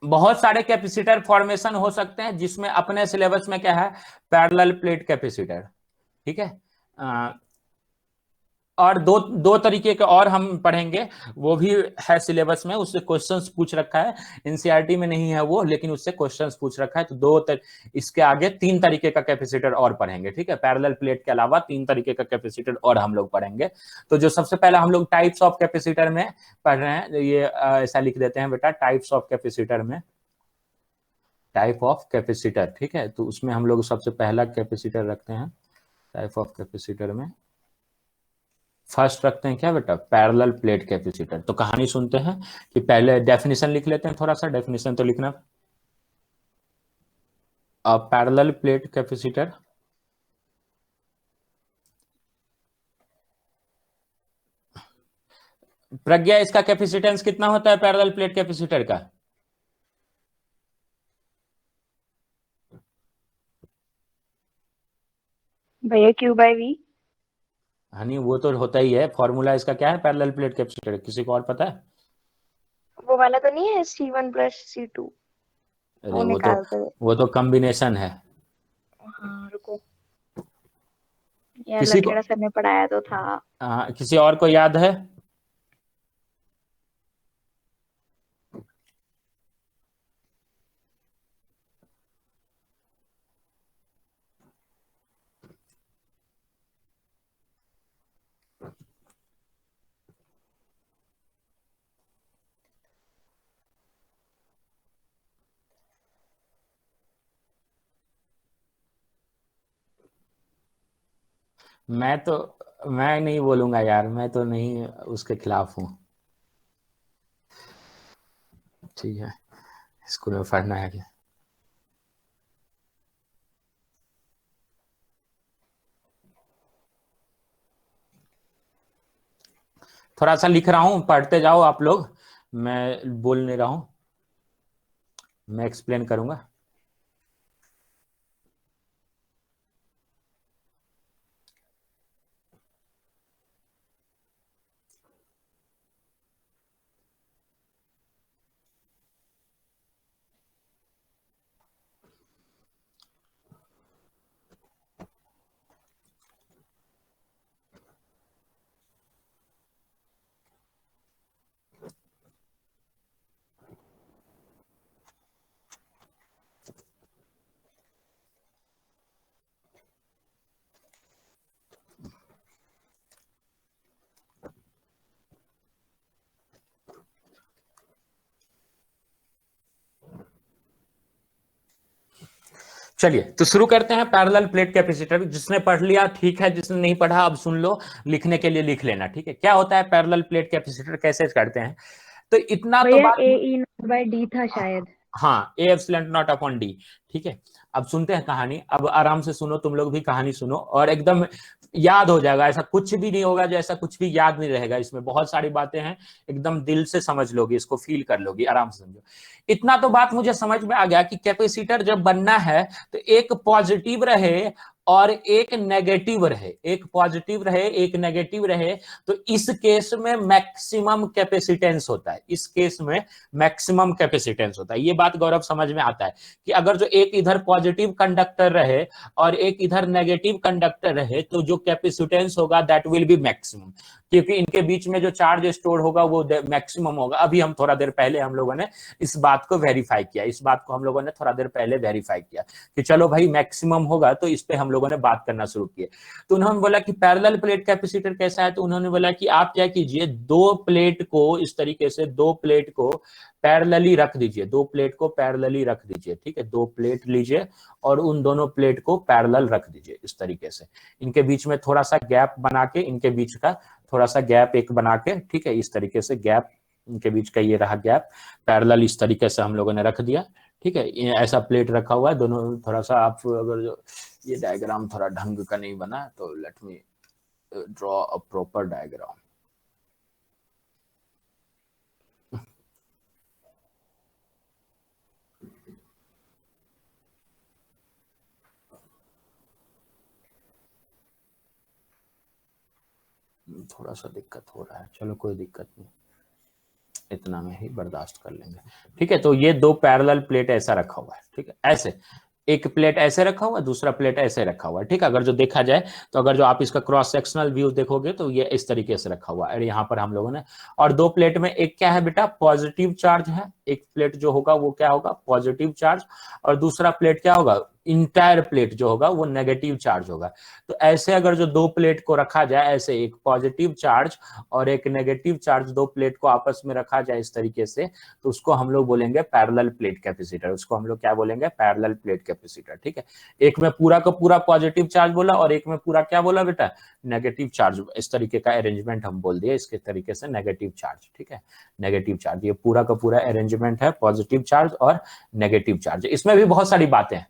बहुत सारे कैपेसिटर फॉर्मेशन हो सकते हैं, जिसमें अपने सिलेबस में क्या है, पैरेलल प्लेट कैपेसिटर। ठीक है, और दो दो तरीके के और हम पढ़ेंगे, वो भी है सिलेबस में, उससे क्वेश्चंस पूछ रखा है। एनसीईआरटी में नहीं है वो, लेकिन उससे क्वेश्चंस पूछ रखा है। तो इसके आगे 3 तरीके का कैपेसिटर और पढ़ेंगे। ठीक है, पैरेलल प्लेट के अलावा 3 तरीके का कैपेसिटर और हम लोग पढ़ेंगे। तो जो सबसे पहले हम लोग टाइप्स ऑफ कैपेसिटर में पढ़ रहे हैं, ये ऐसा लिख देते हैं बेटा, टाइप्स ऑफ कैपेसिटर में, टाइप ऑफ कैपेसिटर। ठीक है, तो उसमें हम लोग सबसे पहला कैपेसिटर रखते हैं टाइप ऑफ कैपेसिटर में। फर्स्ट रखते हैं क्या बेटा, पैरेलल प्लेट कैपेसिटर। तो कहानी सुनते हैं कि पहले डेफिनेशन लिख लेते हैं, थोड़ा सा डेफिनेशन तो लिखना। अब पैरेलल प्लेट कैपेसिटर, प्रज्ञा इसका कैपेसिटेंस कितना होता है पैरेलल प्लेट कैपेसिटर का? भैया Q/V। हनी वो तो होता ही है, फॉर्मूला इसका क्या है पैरेलल प्लेट कैपेसिटर, किसी को और पता है? वो वाला तो नहीं है C1 + C2, अरे वो निकालते हुए। वो तो कॉम्बिनेशन है। हाँ रुको, यार किसी को लकीड़ा सर ने पढ़ाया तो था। किसी और को याद है? मैं नहीं बोलूंगा यार, मैं तो नहीं उसके खिलाफ हूँ। ठीक है, स्कूल में पढ़ना है क्या? थोड़ा सा लिख रहा हूं, पढ़ते जाओ आप लोग, मैं बोल नहीं रहा हूं, मैं एक्सप्लेन करूंगा। चलिए तो शुरू करते हैं पैरेलल प्लेट कैपेसिटर। जिसने पढ़ लिया ठीक है, जिसने नहीं पढ़ा अब सुन लो, लिखने के लिए लिख लेना। ठीक है, क्या होता है पैरेलल प्लेट कैपेसिटर, कैसे करते हैं? तो इतना तो भैया बात, AE/D था शायद। हाँ, A epsilon not upon D. ठीक है, अब सुनते हैं कहानी। अब आराम से सुनो, तुम लोग भी कहानी सुनो और एकदम याद हो जाएगा। ऐसा कुछ भी नहीं होगा जो ऐसा कुछ भी याद नहीं रहेगा, इसमें बहुत सारी बातें हैं, एकदम दिल से समझ लोगी, इसको फील कर लोगी, आराम से समझो। इतना तो बात मुझे समझ में आ गया कि कैपेसिटर जब बनना है तो एक पॉजिटिव रहे और एक नेगेटिव रहे, एक पॉजिटिव रहे एक नेगेटिव रहे, तो इस केस में मैक्सिमम कैपेसिटेंस होता है। इस केस में मैक्सिमम कैपेसिटेंस होता है। ये बात गौरव समझ में आता है कि अगर जो एक इधर पॉजिटिव कंडक्टर रहे और एक इधर नेगेटिव कंडक्टर रहे, तो जो कैपेसिटेंस होगा दैट विल बी मैक्सिमम, क्योंकि इनके बीच में जो चार्ज स्टोर होगा वो मैक्सिमम होगा। अभी हम थोड़ा देर पहले हम लोगों ने इस बात को वेरीफाई किया, इस बात को हम लोगों ने थोड़ा देर पहले वेरीफाई किया कि चलो भाई मैक्सिमम होगा तो इस पे हम लोग लोगों ने बात करना शुरू किया। तो उन्होंने बोला कि पैरेलल प्लेट कैपेसिटर कैसा है, तो उन्होंने बोला कि आप क्या कीजिए, दो प्लेट को इस तरीके से, दो प्लेट को पैरेलली रख दीजिए, दो प्लेट को पैरेलली रख दीजिए, ठीक है, दो प्लेट लीजिए और उन दोनों प्लेट को पैरेलल रख दीजिए इस तरीके से, इनके बीच में थोड़ा सा गैप बना के, इनके बीच का थोड़ा सा गैप एक बना के, ठीक है, इस तरीके से गैप, इनके बीच का ये रहा गैप, पैरेलल इस तरीके से हम लोगों ने रख दिया, ठीक है, ऐसा प्लेट रखा हुआ है दोनों। थोड़ा सा आप अगर जो ये डायग्राम थोड़ा ढंग का नहीं बना तो let me draw a proper diagram. थोड़ा सा दिक्कत हो रहा है, चलो कोई दिक्कत नहीं, इतना में ही बर्दाश्त कर लेंगे, ठीक है। तो ये दो पैरेलल प्लेट ऐसा रखा हुआ है, ठीक है, ऐसे एक प्लेट ऐसे रखा हुआ है, दूसरा प्लेट ऐसे रखा हुआ है, ठीक है। अगर जो देखा जाए तो अगर जो आप इसका क्रॉस सेक्शनल व्यू देखोगे तो ये इस तरीके से रखा हुआ है, यहाँ पर हम लोगों ने, और दो प्लेट में एक क्या है बेटा, पॉजिटिव चार्ज है, एक प्लेट जो होगा वो क्या होगा, पॉजिटिव चार्ज, और दूसरा प्लेट क्या होगा, इंटायर प्लेट जो होगा वो नेगेटिव चार्ज होगा। तो ऐसे अगर जो दो प्लेट को रखा जाए, ऐसे एक पॉजिटिव चार्ज और एक नेगेटिव चार्ज, दो प्लेट को आपस में रखा जाए इस तरीके से, तो उसको हम लोग बोलेंगे पैरेलल प्लेट कैपेसिटर, उसको हम लोग क्या बोलेंगे, पैरेलल प्लेट कैपेसिटर, ठीक है। एक में पूरा का पूरा पॉजिटिव चार्ज बोला और एक में पूरा क्या बोला बेटा, नेगेटिव चार्ज, इस तरीके का अरेंजमेंट हम बोल दिए इसके तरीके से, नेगेटिव चार्ज, ठीक है, नेगेटिव चार्ज, ये पूरा का पूरा अरेंजमेंट है, पॉजिटिव चार्ज और नेगेटिव चार्ज। इसमें भी बहुत सारी बातें हैं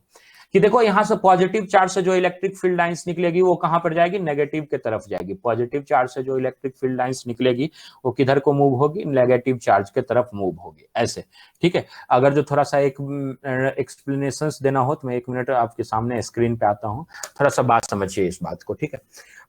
कि देखो यहां से पॉजिटिव चार्ज से जो इलेक्ट्रिक फील्ड लाइंस निकलेगी वो कहां पर जाएगी, नेगेटिव के तरफ जाएगी। पॉजिटिव चार्ज से जो इलेक्ट्रिक फील्ड लाइंस निकलेगी वो किधर को मूव होगी, नेगेटिव चार्ज के तरफ मूव होगी, ऐसे, ठीक है। अगर जो थोड़ा सा एक एक्सप्लेनेशंस देना हो तो मैं 1 मिनट आपके सामने स्क्रीन पे आता हूं, थोड़ा सा बात समझिए इस बात को, ठीक है।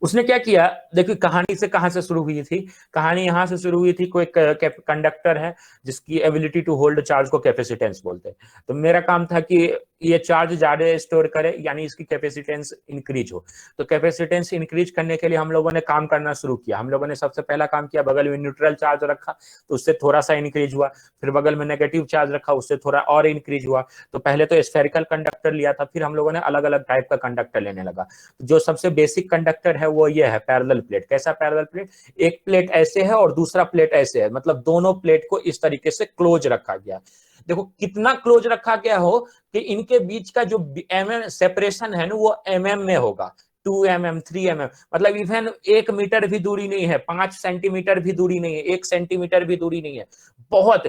उसने क्या किया, देखिए कहानी से कहां से शुरू हुई थी, कहानी यहां से शुरू हुई थी, कोई कंडक्टर है जिसकी एबिलिटी टू होल्ड चार्ज को कैपेसिटेंस बोलते हैं। तो मेरा काम था कि ये चार्ज ज्यादा स्टोर करे, यानी इसकी कैपेसिटेंस इंक्रीज हो। तो कैपेसिटेंस इंक्रीज करने के लिए हम लोगों ने काम करना शुरू किया। हम लोगों ने सबसे पहला काम किया, बगल में न्यूट्रल चार्ज रखा तो उससे थोड़ा सा इंक्रीज हुआ, फिर बगल में नेगेटिव चार्ज रखा, उससे थोड़ा और इंक्रीज हुआ। तो पहले तो स्फेरिकल कंडक्टर लिया था, फिर हम लोगों ने अलग अलग टाइप का कंडक्टर लेने लगा। जो सबसे बेसिक कंडक्टर है वो ये है पैरेलल प्लेट। कैसा पैरेलल प्लेट, एक प्लेट ऐसे है और दूसरा प्लेट ऐसे है, मतलब दोनों प्लेट को इस तरीके से क्लोज रखा गया। देखो कितना क्लोज रखा गया हो कि इनके बीच का जो mm सेपरेशन है ना वो mm में होगा, 2 mm 3 mm, मतलब इवन 1 मीटर भी दूरी नहीं है, 5 सेंटीमीटर भी दूरी नहीं है, 1 सेंटीमीटर भी दूरी नहीं है, बहुत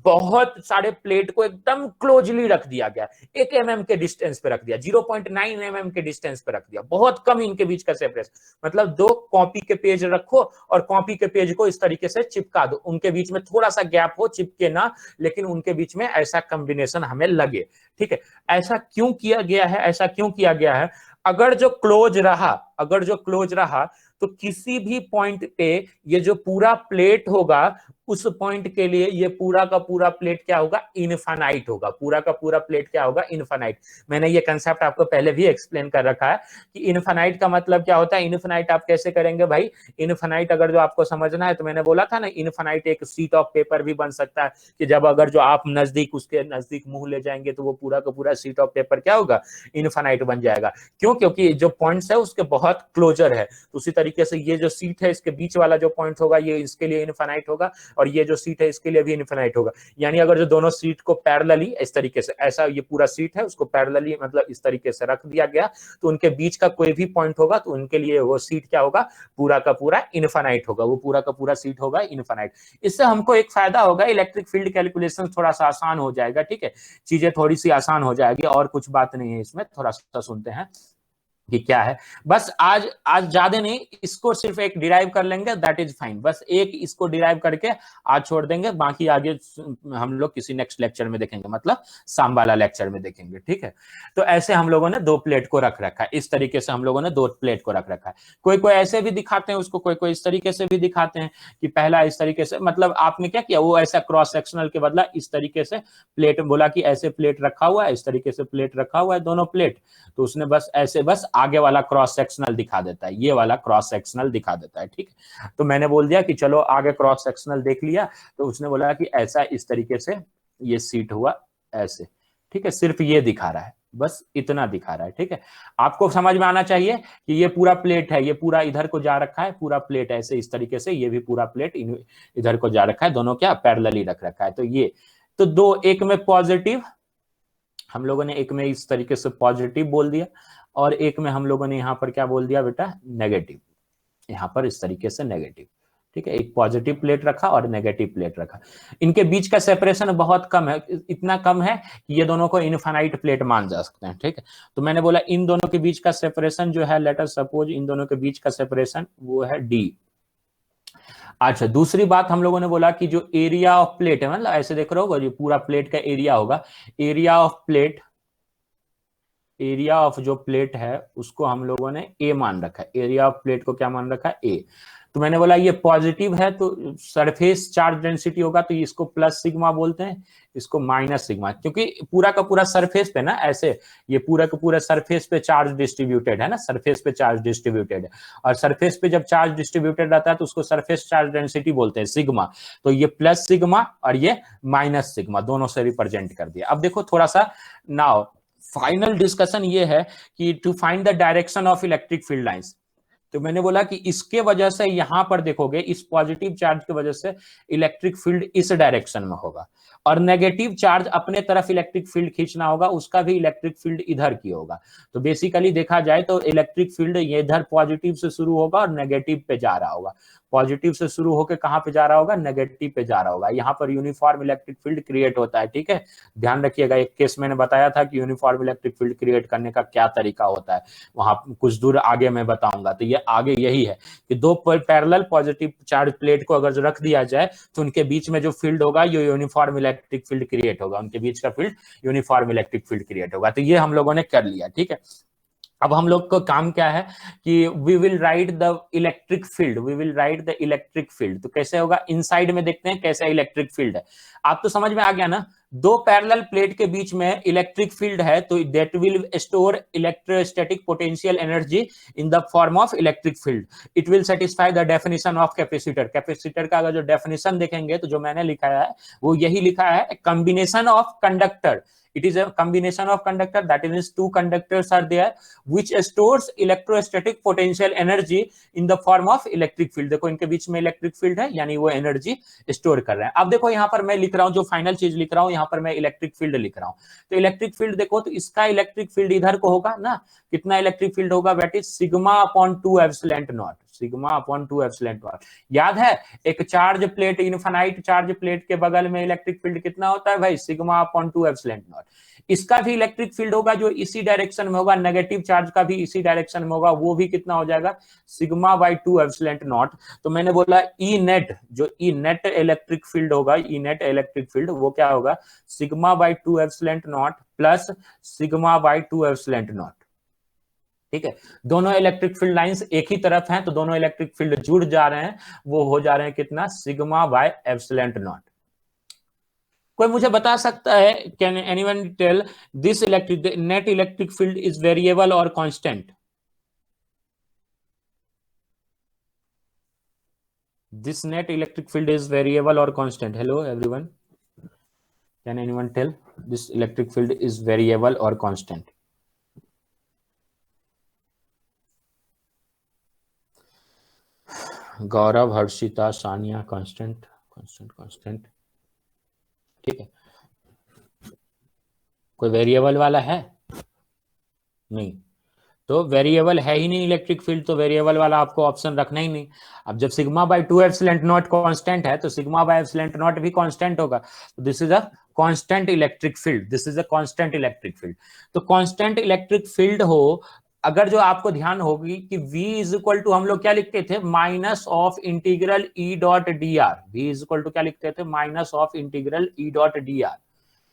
बहुत सारे प्लेट को एकदम क्लोजली रख दिया गया, 1 mm के डिस्टेंस पे रख दिया, 0.9 mm के डिस्टेंस पे रख दिया, बहुत कम इनके बीच का सेपरेशन। मतलब दो कॉपी के पेज रखो और कॉपी के पेज को इस तरीके से चिपका दो, उनके बीच में थोड़ा सा गैप हो, चिपके ना, लेकिन उनके बीच में ऐसा कॉम्बिनेशन हमें लगे, ठीक है। ऐसा क्यों किया गया है, ऐसा क्यों किया गया है, अगर जो क्लोज रहा, अगर जो क्लोज रहा तो किसी भी पॉइंट पे ये जो पूरा प्लेट होगा उस पॉइंट के लिए ये पूरा का पूरा प्लेट क्या होगा, इनफाइनाइट होगा, पूरा का पूरा प्लेट क्या होगा, इनफाइनाइट। मैंने ये कंसेप्ट आपको पहले भी एक्सप्लेन कर रखा है कि इनफाइनाइट का मतलब क्या होता है। इनफाइनाइट आप कैसे करेंगे भाई, इनफाइनाइट अगर जो आपको समझना है तो मैंने बोला था ना, इनफाइनाइट एक शीट ऑफ पेपर भी बन सकता है कि जब अगर जो आप नजदीक उसके नजदीक मुंह ले जाएंगे तो वो पूरा का पूरा शीट ऑफ पेपर क्या होगा, इनफाइनाइट बन जाएगा। क्यों, क्योंकि जो पॉइंट्स है उसके बहुत क्लोजर है। तो उसी तरीके से ये जो सीट है इसके बीच वाला जो पॉइंट होगा ये इसके लिए इनफाइनाइट होगा और ये जो सीट है इसके लिए भी इनफाइनाइट होगा। यानी अगर जो दोनों सीट को पैरेलली इस तरीके से, ऐसा ये पूरा सीट है उसको पैरेलली मतलब इस तरीके से रख दिया गया तो उनके बीच का कोई भी पॉइंट होगा तो उनके लिए वो सीट क्या होगा, पूरा का पूरा इनफाइनाइट होगा, वो पूरा का पूरा सीट होगा इनफाइनाइट। इससे हमको एक फायदा होगा, इलेक्ट्रिक फील्ड कैलकुलेशन थोड़ा सा आसान हो जाएगा, ठीक है, चीजें थोड़ी सी आसान हो जाएगी और कुछ बात नहीं है इसमें। थोड़ा सा सुनते हैं कि क्या है, बस आज ज्यादा नहीं, इसको सिर्फ एक डिराइव कर लेंगे, दैट इज फाइन, बस एक इसको डिराइव करके आज छोड़ देंगे, बाकी आगे हम लोग किसी नेक्स्ट लेक्चर में देखेंगे, मतलब शाम वाला लेक्चर में देखेंगे, ठीक है। तो ऐसे हम लोगों ने दो प्लेट को रख रखा है, इस तरीके से हम लोगों ने दो प्लेट को रख रखा है। कोई कोई ऐसे भी दिखाते हैं उसको, कोई कोई इस तरीके से भी दिखाते हैं कि पहला इस तरीके से, मतलब आपने क्या किया, वो ऐसा क्रॉस सेक्शनल के बदला इस तरीके से प्लेट बोला कि ऐसे प्लेट रखा हुआ है, इस तरीके से प्लेट रखा हुआ है दोनों प्लेट, तो उसने बस ऐसे बस आगे वाला क्रॉस सेक्शनल दिखा देता है, ये वाला क्रॉस सेक्शनल दिखा देता है, ठीक है। तो मैंने बोल दिया कि चलो आगे क्रॉस सेक्शनल देख लिया, तो उसने बोला कि ऐसा इस तरीके से ये सीट हुआ ऐसे, ठीक है, सिर्फ ये दिखा रहा है, बस इतना दिखा रहा है, ठीक है। आपको समझ में आना चाहिए कि ये पूरा प्लेट है, ये पूरा इधर को जा रखा है, पूरा प्लेट ऐसे इस तरीके से, ये भी पूरा प्लेट इधर को जा रखा है, दोनों क्या पैरेलली रख रखा है। तो ये तो दो, एक में पॉजिटिव हम लोगों ने, एक में इस तरीके से पॉजिटिव बोल दिया, और एक में हम लोगों ने यहाँ पर क्या बोल दिया बेटा, नेगेटिव, यहाँ पर इस तरीके से नेगेटिव, ठीक है। एक पॉजिटिव प्लेट रखा और नेगेटिव प्लेट रखा। इनके बीच का सेपरेशन बहुत कम है, इतना कम है कि ये दोनों को इनफाइनाइट प्लेट मान जा सकते हैं, ठीक है। तो मैंने बोला इन दोनों के बीच का सेपरेशन जो है, लेट अस सपोज इन दोनों के बीच का सेपरेशन वो है डी। अच्छा, दूसरी बात हम लोगों ने बोला कि जो एरिया ऑफ प्लेट है, मतलब ऐसे देख रहे हो, जो पूरा प्लेट का एरिया होगा, area of plate, area of जो प्लेट है उसको हम लोगों ने ए मान रखा है, एरिया ऑफ प्लेट को क्या मान रखा है, ए। तो मैंने बोला ये पॉजिटिव है तो सरफेस चार्ज डेंसिटी होगा, तो इसको प्लस सिग्मा बोलते हैं, इसको माइनस सिग्मा, क्योंकि पूरा का पूरा सरफेस पे ना, ऐसे ये पूरा का पूरा सरफेस पे चार्ज डिस्ट्रीब्यूटेड है ना, सरफेस पे चार्ज डिस्ट्रीब्यूटेड है, और सरफेस पे जब चार्ज डिस्ट्रीब्यूटेड रहता है तो उसको सरफेस चार्ज डेंसिटी बोलते हैं, सिग्मा। तो ये प्लस सिग्मा और ये माइनस सिग्मा दोनों से रिप्रेजेंट कर दिया। अब देखो थोड़ा सा, नाउ फाइनल डिस्कशन ये है कि to find the direction of electric field lines. तो मैंने बोला कि इसके वजह से यहां पर देखोगे, इस पॉजिटिव चार्ज की वजह से इलेक्ट्रिक फील्ड इस डायरेक्शन में होगा, और नेगेटिव चार्ज अपने तरफ इलेक्ट्रिक फील्ड खींचना होगा, उसका भी इलेक्ट्रिक फील्ड इधर की होगा। तो बेसिकली देखा जाए तो इलेक्ट्रिक फील्ड ये इधर पॉजिटिव से शुरू होगा और नेगेटिव पे जा रहा होगा, पॉजिटिव से शुरू होकर कहां पे जा रहा होगा, नेगेटिव पे जा रहा होगा। यहाँ पर यूनिफॉर्म इलेक्ट्रिक फील्ड क्रिएट होता है, ठीक है। ध्यान रखिएगा, एक केस मैंने बताया था कि यूनिफॉर्म इलेक्ट्रिक फील्ड क्रिएट करने का क्या तरीका होता है, वहां कुछ दूर आगे मैं बताऊंगा। तो ये आगे यही है कि दो पैरेलल पॉजिटिव चार्ज प्लेट को अगर रख दिया जाए तो उनके बीच में जो फील्ड होगा ये यूनिफॉर्म इलेक्ट्रिक फील्ड क्रिएट होगा, उनके बीच का field uniform electric field create होगा। तो ये हम लोगों ने कर लिया, ठीक है। अब हम लोग को काम क्या है कि we will write the electric field, we will write the electric field. तो कैसे होगा, इनसाइड में देखते हैं कैसे इलेक्ट्रिक फील्ड है। आप तो समझ में आ गया ना, दो पैरेलल प्लेट के बीच में इलेक्ट्रिक फील्ड है, तो that will store electrostatic potential energy in the form of electric field. It will satisfy the definition of capacitor. Capacitor का अगर जो डेफिनेशन देखेंगे तो जो मैंने लिखा है वो यही लिखा है, combination of conductor. It is a combination of conductor, that is two conductors are there which stores electrostatic potential energy in the form of electric field। देखो इनके बीच में इलेक्ट्रिक फील्ड है, यानी वो एनर्जी स्टोर कर रहे हैं। अब देखो यहाँ पर मैं लिख रहा हूँ, जो फाइनल चीज लिख रहा हूँ यहाँ पर मैं इलेक्ट्रिक फील्ड लिख रहा हूँ। तो इलेक्ट्रिक फील्ड देखो, तो इसका इलेक्ट्रिक फील्ड इधर को होगा ना, कितना इलेक्ट्रिक फील्ड होगा, that is sigma upon 2 epsilon not, sigma upon 2 epsilon not. याद है एक charge plate, infinite charge plate के बगल में इलेक्ट्रिक फील्ड कितना होता है भाई, सिग्मा अपॉन 2 एप्सिलॉन नॉट। इसका भी इलेक्ट्रिक फील्ड होगा जो इसी डायरेक्शन में होगा, नेगेटिव चार्ज का भी इसी डायरेक्शन में होगा, वो भी कितना हो जाएगा, सिग्मा बाई 2 एप्सिलॉन नॉट। तो मैंने बोला ई नेट, जो ई नेट इलेक्ट्रिक फील्ड होगा, ई नेट इलेक्ट्रिक फील्ड वो क्या होगा, sigma by 2 epsilon not plus sigma by 2 epsilon not, ठीक है। दोनों इलेक्ट्रिक फील्ड लाइंस एक ही तरफ हैं, तो दोनों इलेक्ट्रिक फील्ड जुड़ जा रहे हैं, वो हो जा रहे हैं कितना, सिग्मा बाय एप्सिलॉन नॉट। कोई मुझे बता सकता है, can anyone tell this electric net electric field is variable or constant? This net electric field is variable or constant? Hello everyone, can anyone tell this electric field is variable or constant? Gaurav, Harshita, Sania, constant constant constant, ठीक है। कोई वेरिएबल वाला है? नहीं, तो वेरिएबल है ही नहीं इलेक्ट्रिक फील्ड, तो वेरिएबल वाला आपको ऑप्शन रखना ही नहीं। अब जब sigma bye 2 epsilon not constant है तो सिग्मा बाय एप्सिलॉन नॉट भी कांस्टेंट होगा, तो this is a constant electric field, this is a constant electric field. तो कांस्टेंट इलेक्ट्रिक फील्ड हो, अगर जो आपको ध्यान होगी कि V इज इक्वल टू हम लोग क्या लिखते थे, minus of integral E dot d R. V is equal to क्या लिखते थे, minus of integral E dot d R,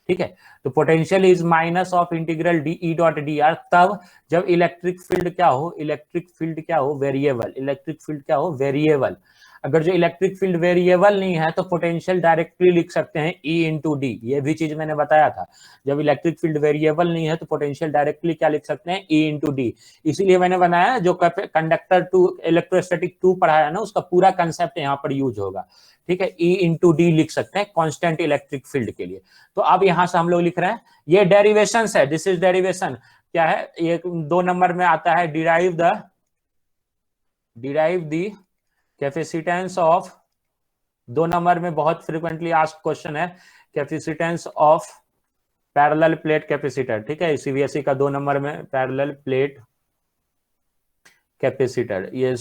ठीक है। तो potential is minus of integral d E dot d R, तब जब इलेक्ट्रिक फील्ड क्या हो, इलेक्ट्रिक फील्ड क्या हो, वेरिएबल, इलेक्ट्रिक फील्ड क्या हो, वेरिएबल। अगर जो इलेक्ट्रिक फील्ड वेरिएबल नहीं है तो पोटेंशियल डायरेक्टली लिख सकते हैं E इंटू डी, ये भी चीज मैंने बताया था। जब इलेक्ट्रिक फील्ड वेरिएबल नहीं है तो पोटेंशियल डायरेक्टली क्या लिख सकते हैं, E इंटू डी। इसीलिए मैंने बनाया जो कंडक्टर टू इलेक्ट्रोस्टैटिक 2 पढ़ाया ना, उसका पूरा कंसेप्ट यहाँ पर यूज होगा, ठीक है। E इंटू डी लिख सकते हैं कांस्टेंट इलेक्ट्रिक फील्ड के लिए। तो अब यहां से हम लोग लिख रहे हैं, ये डेरिवेशन है, दिस इज डेरिवेशन। क्या है ये 2 नंबर में आता है, derive the capacitance of, 2 number में बहुत फ्रिक्वेंटली आस्क्ड क्वेश्चन है, capacitance of parallel plate capacitor, ठीक है। सीबीएसई का 2 नंबर में पैरेलल प्लेट कैपेसिटर, ये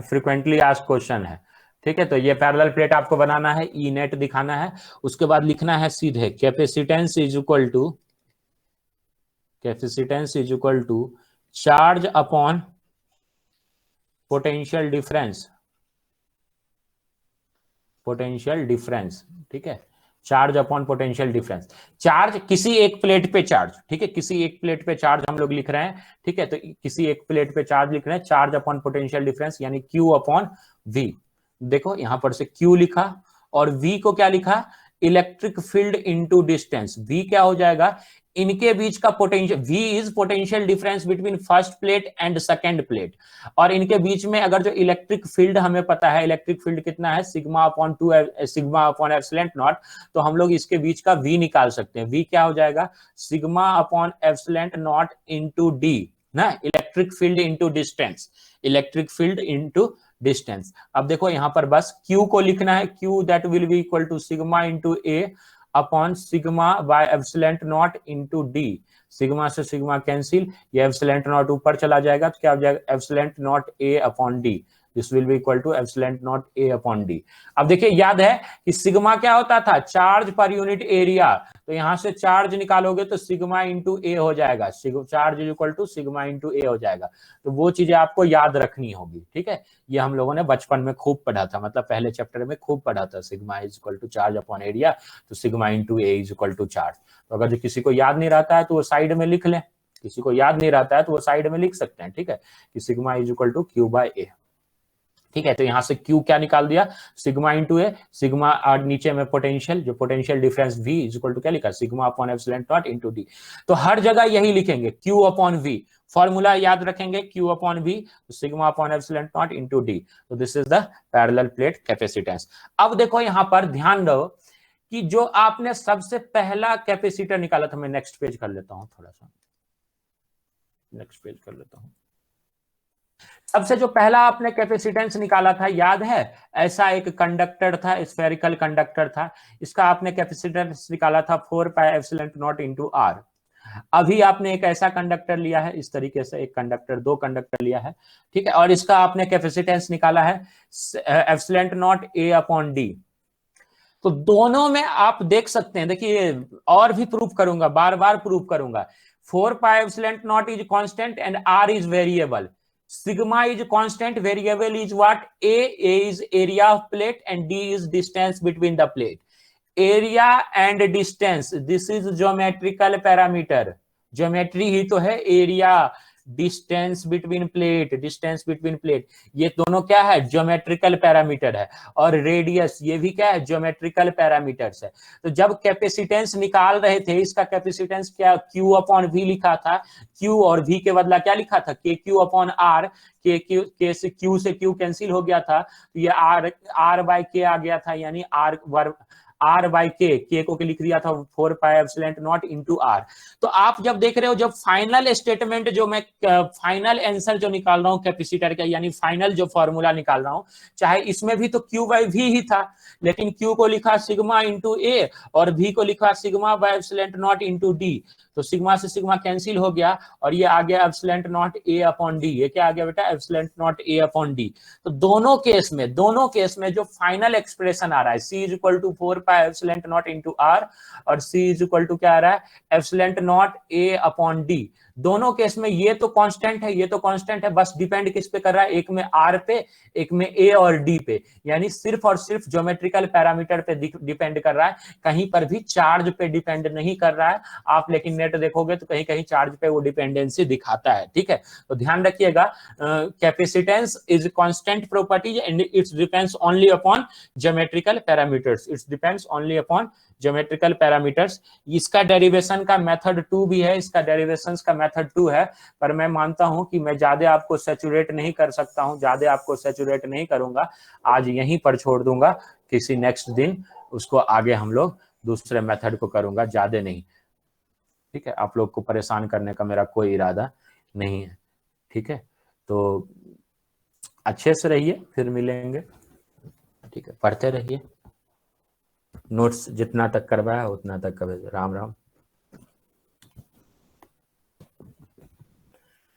फ्रिक्वेंटली आस्क्ड क्वेश्चन है, ठीक है। तो ये पैरेलल प्लेट आपको बनाना है, ई नेट दिखाना है, उसके बाद लिखना है सीधे capacitance is equal to charge upon potential difference, ठीक है। Charge upon potential difference, charge किसी एक प्लेट पे चार्ज, ठीक है, किसी एक प्लेट पे चार्ज हम लोग लिख रहे हैं, ठीक है। तो किसी एक प्लेट पे चार्ज लिख रहे हैं, चार्ज अपॉन पोटेंशियल डिफरेंस यानी Q अपॉन V। देखो यहां पर से Q लिखा और V को क्या लिखा, electric field into distance. V क्या हो जाएगा, इनके बीच का potential, V is potential difference between first plate and second plate, और इनके बीच में अगर जो इलेक्ट्रिक फील्ड हमें पता है, इलेक्ट्रिक फील्ड कितना है, sigma upon 2 sigma upon epsilon not, तो हम लोग इसके बीच का V निकाल सकते हैं। V क्या हो जाएगा, sigma upon epsilon not into D ना, electric field into distance, electric field into distance. अब देखो यहां पर बस Q को लिखना है, Q that will be equal to sigma into A upon sigma by epsilon not into D. Sigma से सिग्मा कैंसिल, ये एप्सिलॉन नॉट ऊपर चला जाएगा तो क्या हो जाएगा, epsilon naught A upon D, this will be equal to epsilon naught A upon D. अब देखिए याद है कि सिग्मा क्या होता था, चार्ज पर यूनिट एरिया, तो यहां से चार्ज निकालोगे तो सिग्मा इंटू ए हो जाएगा, charge is equal to sigma into A हो जाएगा। तो वो चीजें आपको याद रखनी होगी, ठीक है। ये हम लोगों ने बचपन में खूब पढ़ा था, मतलब पहले चैप्टर में खूब पढ़ा था, sigma is equal to charge upon area, तो sigma into A is equal to charge. तो अगर जो किसी को याद नहीं रहता है तो वो साइड में लिख लें, किसी को याद नहीं रहता है तो वो साइड में लिख सकते हैं, ठीक है, कि sigma is equal to Q by A, ठीक है। तो यहां से Q क्या निकाल दिया, सिग्मा इंटू ए, सिग्मा और नीचे में पोटेंशियल, जो potential difference V is equal to क्या लिखा, sigma upon epsilon not into D. तो हर जगह यही लिखेंगे, Q अपॉन V, फॉर्मूला याद रखेंगे, Q upon V, sigma upon epsilon not into D. तो this is the parallel plate capacitance. अब देखो यहां पर ध्यान दो कि जो आपने सबसे पहला कैपेसिटर निकाला था, मैं नेक्स्ट पेज कर लेता हूं, थोड़ा सा नेक्स्ट पेज कर लेता हूं। सबसे जो पहला आपने कैपेसिटेंस निकाला था, याद है, ऐसा एक कंडक्टर था, स्फेरिकल कंडक्टर था, इसका आपने कैपेसिटेंस निकाला था 4 pi epsilon not into R. अभी आपने एक ऐसा कंडक्टर लिया है, इस तरीके से एक कंडक्टर, 2 कंडक्टर लिया है, ठीक है, और इसका आपने कैपेसिटेंस निकाला है epsilon naught A upon D. तो दोनों में आप देख सकते हैं, देखिए और भी प्रूफ करूंगा, बार बार प्रूफ करूंगा, 4 pi epsilon naught is constant and R is variable, sigma is constant, variable is what, a is area of plate and d is distance between the plate. area and distance, this is geometrical parameter, geometry ही तो है एरिया, डिस्टेंस बिटवीन प्लेट, ये दोनों क्या है, ज्योमेट्रिकल पैरामीटर है, और रेडियस ये भी क्या है, ज्योमेट्रिकल पैरामीटर्स है। तो जब कैपेसिटेंस निकाल रहे थे, इसका कैपेसिटेंस क्या, Q अपॉन V लिखा था, Q और V के बदला क्या लिखा था, KQ अपॉन R, Q से Q कैंसिल हो गया था, तो ये R बाय K आ गया था, यानी R बाई के को लिख दिया था 4 pi epsilon not into R। तो आप जब देख रहे हो, जब फाइनल स्टेटमेंट, जो मैं फाइनल आंसर जो निकाल रहा हूं कैपेसिटर का, यानी फाइनल जो फॉर्मूला निकाल रहा हूं, चाहे इसमें भी तो Q बाई V ही था, लेकिन Q को लिखा सिग्मा इंटू ए और V को लिखा sigma by epsilon not into D. तो सिग्मा से सिग्मा कैंसिल हो गया और ये आ गया epsilon naught A upon D. ये क्या आ गया बेटा, epsilon naught A upon D. तो दोनों केस में जो फाइनल एक्सप्रेशन आ रहा है, C is equal to 4 pi epsilon not into R और C इज इक्वल टू क्या आ रहा है, epsilon naught A upon D. दोनों केस में ये तो कांस्टेंट है, ये तो कांस्टेंट है, बस डिपेंड किस पे कर रहा है, एक में आर पे, एक में ए और डी पे, यानी सिर्फ और सिर्फ ज्योमेट्रिकल पैरामीटर पे डिपेंड कर रहा है, कहीं पर भी चार्ज पे डिपेंड नहीं कर रहा है। आप लेकिन नेट देखोगे तो कहीं कहीं चार्ज पे वो डिपेंडेंसी दिखाता है, ठीक है। तो ध्यान रखिएगा, capacitance is constant property and it's depends only upon geometrical parameters, it's depends only upon geometrical parameters. इसका डेरिवेशन का मेथड 2 भी है, इसका डेरिवेशन का मेथड 2 है, पर मैं मानता हूं कि मैं ज्यादा आपको सैचुरेट नहीं कर सकता हूं, ज्यादा आपको सैचुरेट नहीं करूंगा, आज यहीं पर छोड़ दूंगा, किसी नेक्स्ट दिन उसको आगे हम लोग दूसरे मेथड को करूंगा, ज्यादा नहीं, ठीक है। आप लोग को परेशान करने का मेरा कोई इरादा नहीं है, ठीक है। तो अच्छे से रहिए, फिर मिलेंगे, ठीक है। पढ़ते रहिए, नोट्स जितना तक करवाया उतना तक कर। Ram Ram.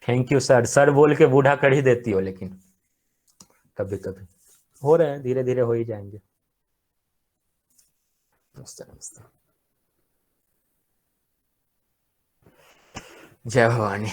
Thank you sir. Sir बोल के बूढ़ा कर ही देती हो, लेकिन कभी कभी हो रहे हैं, धीरे धीरे हो ही जाएंगे। नमस्ते नमस्ते। जय भवानी।